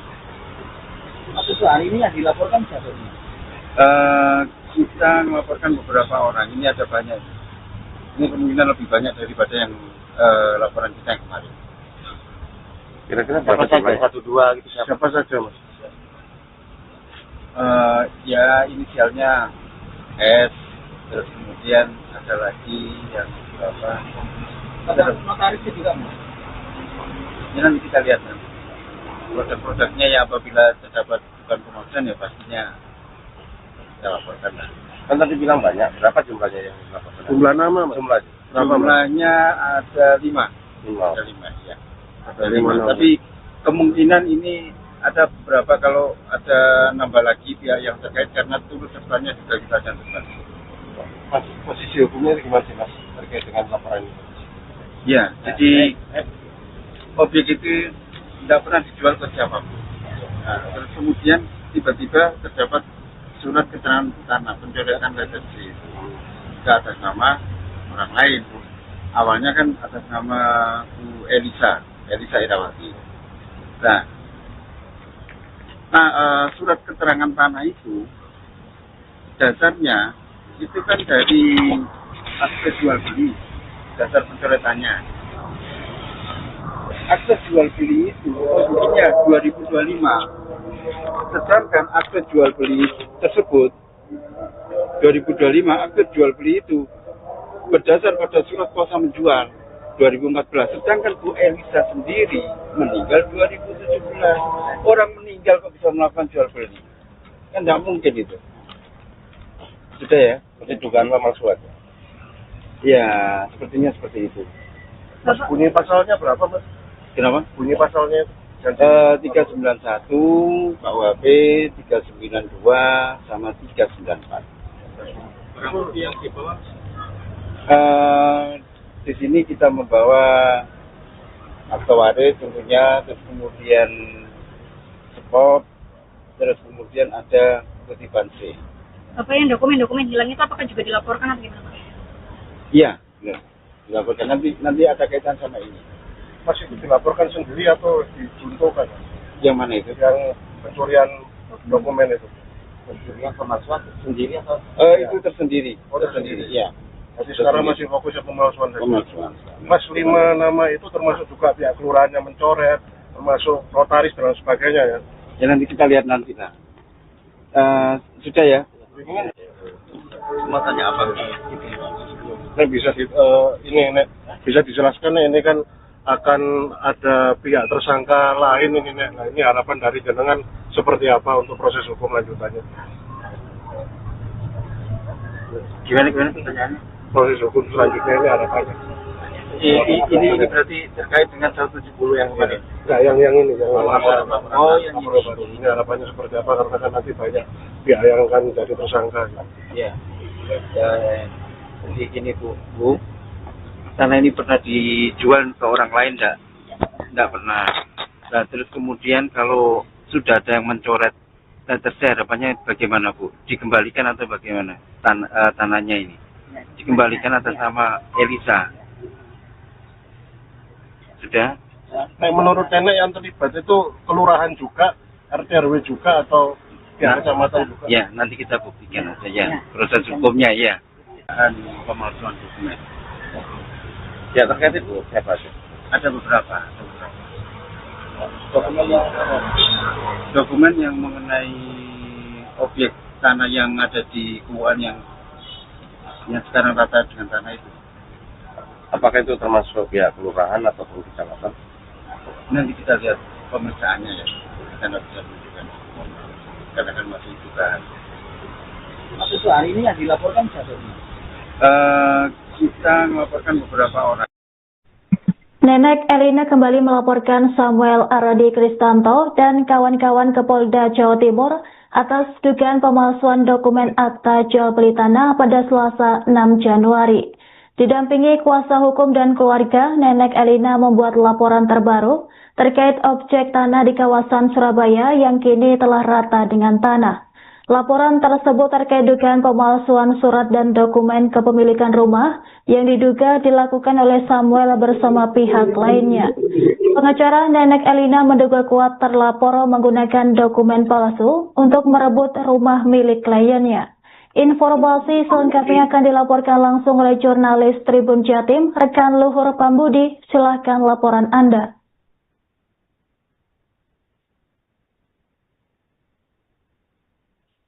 Maksud hari ini yang dilaporkan siapa ini? Kita melaporkan beberapa orang. Ini ada banyak. Ini kemungkinan lebih banyak daripada yang laporan kita yang kemarin. Kira-kira berapa saja? 1, 2 gitu. Siapa saja, Mas? Ya inisialnya S. Terus kemudian ada lagi yang berapa? Ada notarisnya juga, Mas? Ini nanti kita lihat nanti. Produk-produknya ya apabila terdapat bukan pemalsuan ya pastinya kita laporkan. Kan tadi bilang banyak, berapa jumlahnya yang dilaporkan? Jumlah nama, Mas? Jumlahnya ada 5. Ada 5 ya. Ada 5. Tapi kemungkinan ini ada beberapa kalau ada nambah lagi pihak yang terkait karena turut sertanya sudah kita cantumkan. Mas, posisi hukumnya gimana sih, Mas, terkait dengan laporan ini? Ya, jadi objek itu tidak pernah dijual ke siapapun. Nah, terus kemudian tiba-tiba terdapat surat keterangan tanah pencoretan legasi ke atas nama orang lain. Awalnya kan atas nama Bu Elisa Irawati. Surat keterangan tanah itu dasarnya itu kan dari akte jual beli, dasar pencoretannya. Akte jual beli itu posisinya 2025. Sedangkan akte jual beli tersebut 2025 akte jual beli itu berdasar pada surat kuasa menjual 2014. Sedangkan Bu Elisa sendiri meninggal 2017. Orang meninggal kok bisa melakukan jual beli? Kan tidak mungkin itu. Sudah ya? Berarti dugaan pemalsuan. Ya, sepertinya seperti itu. Mas, bunyi pasalnya berapa, Mas? Kenapa? Bunyi pasalnya 391 KUHP, 392 sama 394. Yang dibawa? Di sini kita membawa akte waris tentunya, terus kemudian spot, terus kemudian ada kutipan C. Apa yang dokumen-dokumen hilang itu apakah juga dilaporkan atau gimana? Iya, dilaporkan. Nanti ada kaitan sama ini. Mas, itu dilaporkan sendiri atau dijuntukan? Yang mana itu? Yang pencurian dokumen itu. Pencurian pemalsuan sendiri atau? Itu tersendiri. Oh, tersendiri. Iya. Jadi sekarang masih fokusnya pemalsuan. Pemalsuan. Mas, 5 nama itu termasuk juga pihak kelurahan yang mencoret, termasuk notaris dan sebagainya ya? Ya nanti kita lihat nanti lah. Sudah ya? Mau tanya apa? Nek bisa bisa dijelaskan nih, ini kan akan ada pihak tersangka lain ini Nek. Nah, ini harapan dari jenengan seperti apa untuk proses hukum lanjutannya? Gimana pertanyaannya? Proses hukum selanjutnya ini harapannya? Ini berarti terkait dengan 170 yang kemarin. Enggak, yang ini, yang laporan. Oh, yang ini. Ini harapannya seperti apa? Karena kan nanti banyak pihak yang akan jadi tersangka. Ya. Jadi gini Bu, tanah ini pernah dijual ke orang lain enggak pernah. Nah, terus kemudian kalau sudah ada yang mencoret, terus harapannya bagaimana Bu? Dikembalikan atau bagaimana tanahnya ini? Dikembalikan atas nama Elisa. Sudah? Nah, menurut Nenek yang terlibat itu kelurahan juga, RT RW juga atau pihak kecamatan juga? Ya, nanti kita buktikan aja ya. Proses hukumnya ya. Pemalsuan dokumen. Ya terkait itu siapa sih? Ada beberapa. Dokumen yang mengenai objek tanah yang ada di Kuan yang sekarang rata dengan tanah itu. Apakah itu termasuk pihak kelurahan ataupun kecamatan? Nanti kita lihat pemeriksaannya ya. Kita nggak bisa menunjukkan. Karena kan masih dugaan. Maksud hari ini yang dilaporkan siapa ini? Kita melaporkan beberapa orang. Nenek Elina kembali melaporkan Samuel Aradi Kristanto dan kawan-kawan ke Polda Jawa Timur atas dugaan pemalsuan dokumen akta jual beli tanah pada Selasa 6 Januari. Didampingi kuasa hukum dan keluarga, Nenek Elina membuat laporan terbaru terkait objek tanah di kawasan Surabaya yang kini telah rata dengan tanah. Laporan tersebut terkait dugaan pemalsuan surat dan dokumen kepemilikan rumah yang diduga dilakukan oleh Samuel bersama pihak lainnya. Pengacara Nenek Elina menduga kuat terlapor menggunakan dokumen palsu untuk merebut rumah milik kliennya. Informasi selengkapnya akan dilaporkan langsung oleh jurnalis Tribun Jatim, rekan Luhur Pambudi. Silakan laporan Anda.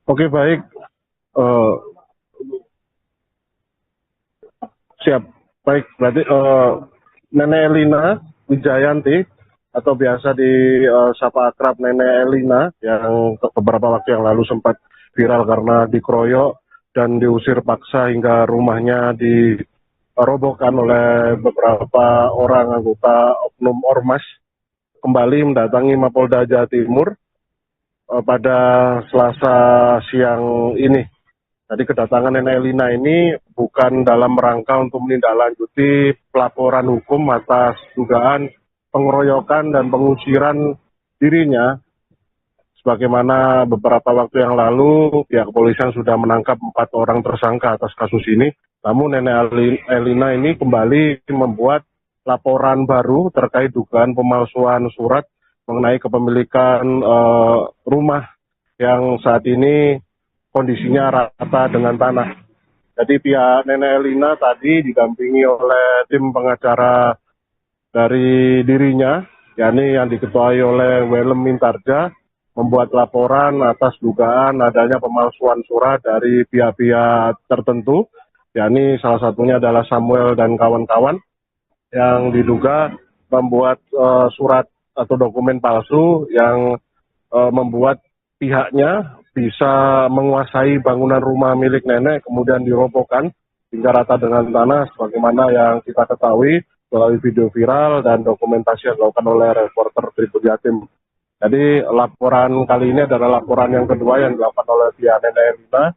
Oke, baik. Siap. Baik, berarti Nenek Elina Wijayanti atau biasa disapa akrab Nenek Elina yang beberapa waktu yang lalu sempat viral karena dikeroyok dan diusir paksa hingga rumahnya dirobohkan oleh beberapa orang anggota oknum ormas kembali mendatangi Mapolda Jawa Timur pada Selasa siang ini. Jadi kedatangan Nenek Elina ini bukan dalam rangka untuk menindaklanjuti pelaporan hukum atas dugaan pengeroyokan dan pengusiran dirinya. Sebagaimana beberapa waktu yang lalu pihak kepolisian sudah menangkap 4 orang tersangka atas kasus ini. Namun Nenek Elina ini kembali membuat laporan baru terkait dugaan pemalsuan surat mengenai kepemilikan rumah yang saat ini kondisinya rata dengan tanah. Jadi pihak Nenek Elina tadi didampingi oleh tim pengacara dari dirinya, yakni yang diketuai oleh Welem Mintarja, membuat laporan atas dugaan adanya pemalsuan surat dari pihak-pihak tertentu, yakni salah satunya adalah Samuel dan kawan-kawan yang diduga membuat surat atau dokumen palsu yang membuat pihaknya bisa menguasai bangunan rumah milik nenek kemudian dirobohkan hingga rata dengan tanah sebagaimana yang kita ketahui melalui video viral dan dokumentasi yang dilakukan oleh reporter Tribun Jatim. Jadi laporan kali ini adalah laporan yang kedua yang dilakukan oleh pihak Nenek Elina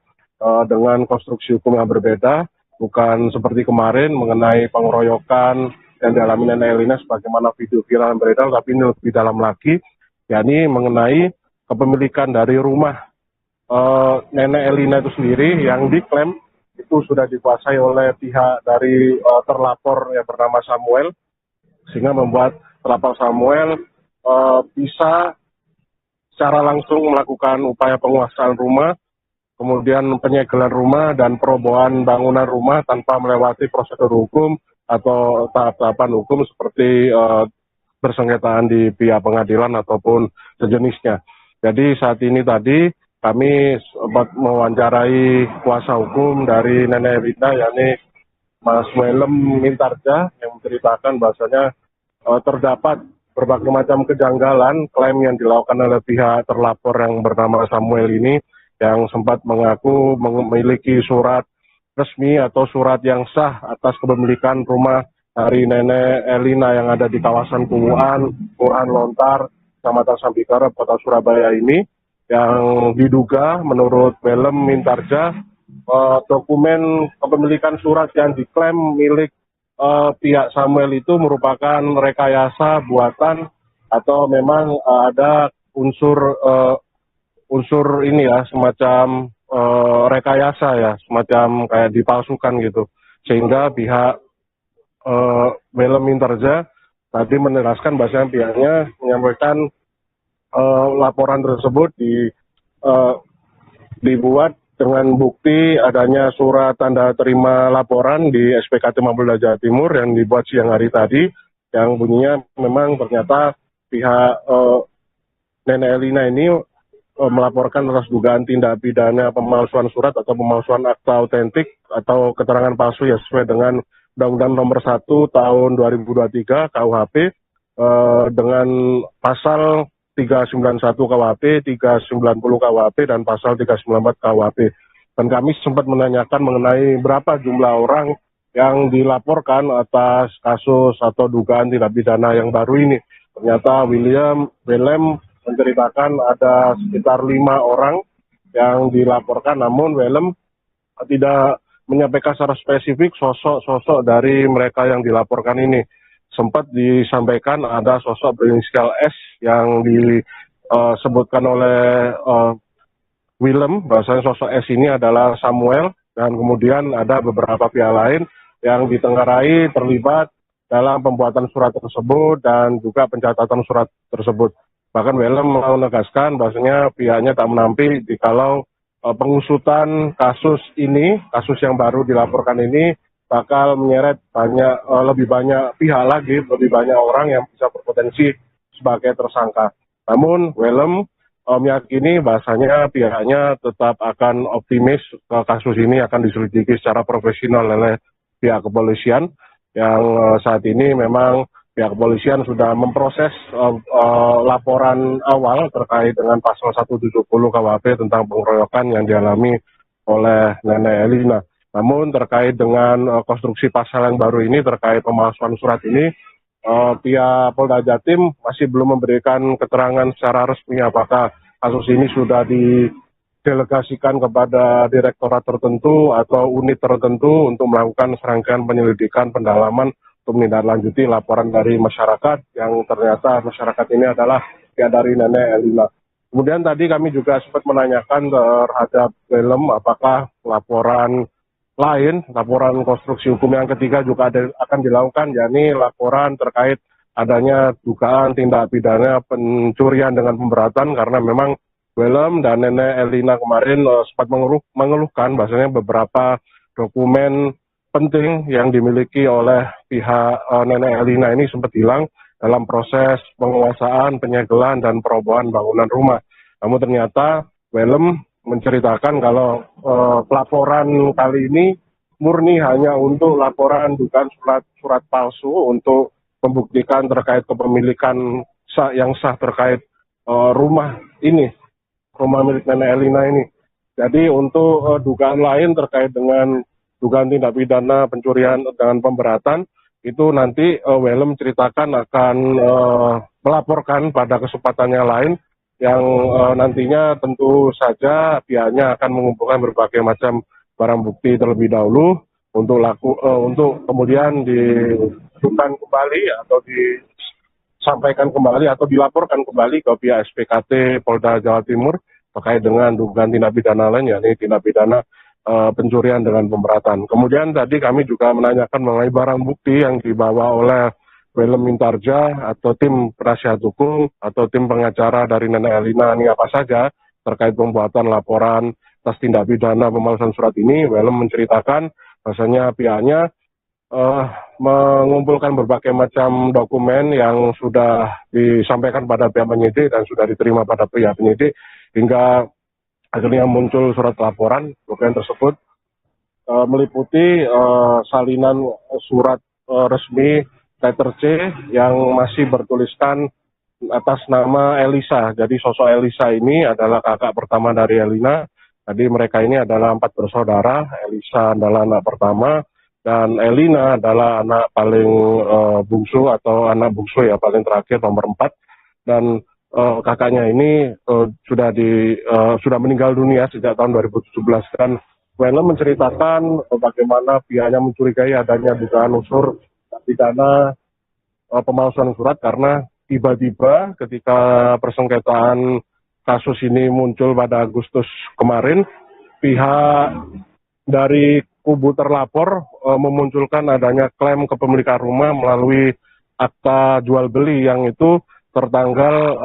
dengan konstruksi hukum yang berbeda, bukan seperti kemarin mengenai pengeroyokan yang dialami Nenek Elina sebagaimana video viral yang beredar, tapi ini lebih dalam lagi, yakni mengenai kepemilikan dari rumah Nenek Elina itu sendiri yang diklaim itu sudah dikuasai oleh pihak dari terlapor yang bernama Samuel, sehingga membuat terlapor Samuel bisa secara langsung melakukan upaya penguasaan rumah, kemudian penyegelan rumah dan perobohan bangunan rumah tanpa melewati prosedur hukum atau tahap-tahapan hukum seperti bersengketaan di pihak pengadilan ataupun sejenisnya. Jadi saat ini tadi kami sempat mewawancarai kuasa hukum dari Nenek Elina, yakni Mas Welem Mintarja, yang menceritakan bahwasanya terdapat berbagai macam kejanggalan klaim yang dilakukan oleh pihak terlapor yang bernama Samuel ini, yang sempat mengaku memiliki surat resmi atau surat yang sah atas kepemilikan rumah dari Nenek Elina yang ada di kawasan Kelurahan Lontar, Kecamatan Sambikara, Kota Surabaya ini, yang diduga menurut Welem Mintarja dokumen kepemilikan surat yang diklaim milik pihak Samuel itu merupakan rekayasa buatan atau memang ada unsur ini ya, semacam rekayasa ya, semacam kayak dipalsukan gitu, sehingga pihak Welem Mintarja tadi meneraskan bahasanya pihaknya menyampaikan laporan tersebut dibuat dengan bukti adanya surat tanda terima laporan di SPKT Mapolda Jawa Timur yang dibuat siang hari tadi, yang bunyinya memang ternyata pihak Nenek Elina ini melaporkan atas dugaan tindak pidana pemalsuan surat atau pemalsuan akta autentik atau keterangan palsu ya sesuai dengan Undang-Undang Nomor 1 Tahun 2023 KUHP dengan pasal 391 KUHP, 390 KUHP, dan pasal 394 KUHP. Dan kami sempat menanyakan mengenai berapa jumlah orang yang dilaporkan atas kasus atau dugaan tindak pidana yang baru ini. Ternyata Willem menceritakan ada sekitar 5 orang yang dilaporkan, namun Willem tidak menyampaikan secara spesifik sosok-sosok dari mereka yang dilaporkan ini. Sempat disampaikan ada sosok berinisial S yang disebutkan oleh Willem, bahwasanya sosok S ini adalah Samuel, dan kemudian ada beberapa pihak lain yang ditengarai terlibat dalam pembuatan surat tersebut dan juga pencatatan surat tersebut. Bahkan Willem menegaskan bahwasanya pihaknya tak menampik jikalau pengusutan kasus ini, kasus yang baru dilaporkan ini bakal menyeret lebih banyak pihak lagi, lebih banyak orang yang bisa berpotensi sebagai tersangka. Namun Willem meyakini bahasanya pihaknya tetap akan optimis kasus ini akan diselidiki secara profesional oleh pihak kepolisian, yang saat ini memang pihak kepolisian sudah memproses laporan awal terkait dengan pasal 170 KUHP tentang pengeroyokan yang dialami oleh Nenek Elina. Namun terkait dengan konstruksi pasal yang baru ini terkait pemalsuan surat ini, pihak Polda Jatim masih belum memberikan keterangan secara resmi apakah kasus ini sudah didelegasikan kepada direktorat tertentu atau unit tertentu untuk melakukan serangkaian penyelidikan pendalaman untuk menindaklanjuti laporan dari masyarakat yang ternyata masyarakat ini adalah pihak dari Nenek Elina. Kemudian tadi kami juga sempat menanyakan terhadap Willem apakah laporan lain, laporan konstruksi hukum yang ketiga juga akan dilakukan, yakni laporan terkait adanya dugaan tindak pidana pencurian dengan pemberatan, karena memang Willem dan Nenek Elina kemarin sempat mengeluhkan bahasanya beberapa dokumen penting yang dimiliki oleh pihak Nenek Elina ini sempat hilang dalam proses penguasaan, penyegelan, dan perobohan bangunan rumah. Namun ternyata Willem menceritakan kalau pelaporan kali ini murni hanya untuk laporan dugaan surat palsu untuk membuktikan terkait kepemilikan yang sah terkait rumah ini, rumah milik Nenek Elina ini. Jadi untuk dugaan lain terkait dengan dugaan tindak pidana pencurian dengan pemberatan, itu nanti Willem ceritakan akan melaporkan pada kesempatan yang lain, yang nantinya tentu saja pihaknya akan mengumpulkan berbagai macam barang bukti terlebih dahulu untuk kemudian dilakukan kembali atau disampaikan kembali atau dilaporkan kembali ke pihak SPKT Polda Jawa Timur terkait dengan dugaan tindak pidana lain, yakni tindak pidana pencurian dengan pemberatan. Kemudian tadi kami juga menanyakan mengenai barang bukti yang dibawa oleh Willem Mintarja atau tim penasihat hukum atau tim pengacara dari Nenek Elina ini apa saja terkait pembuatan laporan atas tindak pidana pemalsuan surat ini. Willem menceritakan bahwasanya pihaknya mengumpulkan berbagai macam dokumen yang sudah disampaikan pada pihak penyidik dan sudah diterima pada pihak penyidik hingga akhirnya muncul surat laporan. Dokumen tersebut meliputi salinan surat resmi letter C yang masih bertuliskan atas nama Elisa. Jadi sosok Elisa ini adalah kakak pertama dari Elina. Jadi mereka ini adalah 4 bersaudara. Elisa adalah anak pertama dan Elina adalah anak paling bungsu atau anak bungsu ya, paling terakhir nomor 4. Dan kakaknya ini sudah meninggal dunia sejak tahun 2017, dan Willem menceritakan bagaimana pihaknya mencurigai adanya dugaan unsur pidana pemalsuan surat karena tiba-tiba ketika persengketaan kasus ini muncul pada Agustus kemarin, pihak dari kubu terlapor memunculkan adanya klaim kepemilikan rumah melalui akta jual beli yang itu tertanggal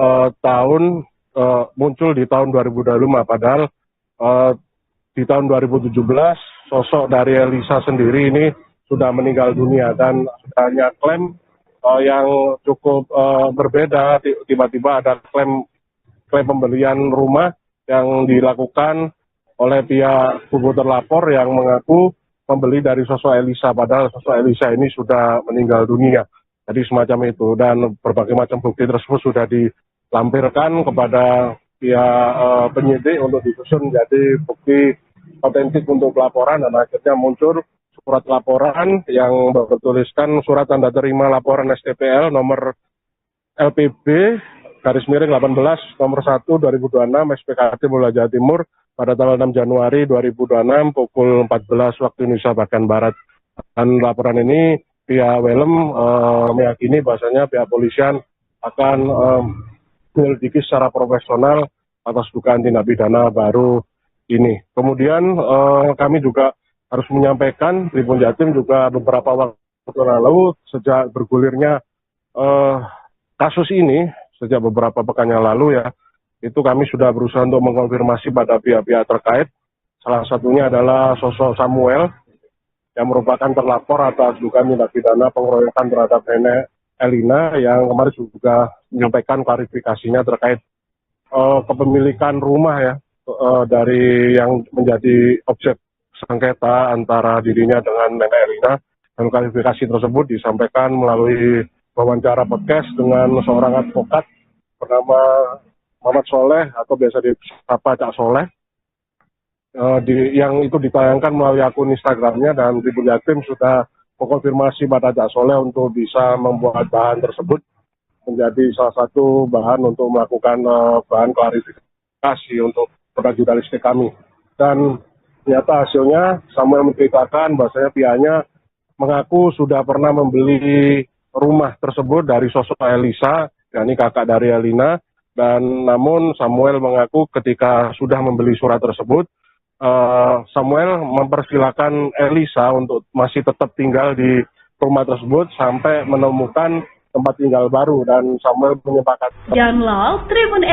muncul di tahun 2025, padahal di tahun 2017 sosok dari Elisa sendiri ini sudah meninggal dunia dan adanya klaim yang cukup berbeda. Tiba-tiba ada klaim pembelian rumah yang dilakukan oleh pihak kubu terlapor yang mengaku membeli dari sosok Elisa, padahal sosok Elisa ini sudah meninggal dunia. Jadi semacam itu, dan berbagai macam bukti tersebut sudah dilampirkan kepada pihak penyidik untuk disusun menjadi bukti otentik untuk pelaporan, dan akhirnya muncul surat laporan yang bertuliskan surat tanda terima laporan STPL nomor LPB /18 nomor 1 2026 SPKT Polda Jawa Timur pada tanggal 6 Januari 2026 pukul 14 waktu Indonesia bagian Barat. Dan laporan ini pihak Welem meyakini bahasanya pihak polisian akan menyelidiki secara profesional atas dugaan tindak pidana baru ini. Kemudian kami juga harus menyampaikan Tribun Jatim juga beberapa waktu lalu sejak bergulirnya kasus ini, sejak beberapa pekan yang lalu ya, itu kami sudah berusaha untuk mengkonfirmasi pada pihak-pihak terkait. Salah satunya adalah sosok Samuel yang merupakan terlapor atas dugaan tindak pidana pengeroyokan terhadap nenek Elina yang kemarin juga menyampaikan klarifikasinya terkait kepemilikan rumah ya dari yang menjadi objek sengketa antara dirinya dengan nenek Elina, dan klarifikasi tersebut disampaikan melalui wawancara podcast dengan seorang advokat bernama Muhammad Soleh atau biasa disapa Cak Soleh, yang itu ditayangkan melalui akun Instagramnya, dan Tribun Jatim sudah mengkonfirmasi pada Cak Soleh untuk bisa membuat bahan tersebut menjadi salah satu bahan untuk melakukan bahan klarifikasi untuk produk jurnalistik kami. Dan ternyata hasilnya Samuel menceritakan bahwasanya pihaknya mengaku sudah pernah membeli rumah tersebut dari sosok Elisa, yakni kakak dari Elina, dan namun Samuel mengaku ketika sudah membeli surat tersebut, Samuel mempersilahkan Elisa untuk masih tetap tinggal di rumah tersebut sampai menemukan tempat tinggal baru, dan Samuel menyepakati. Download Tribun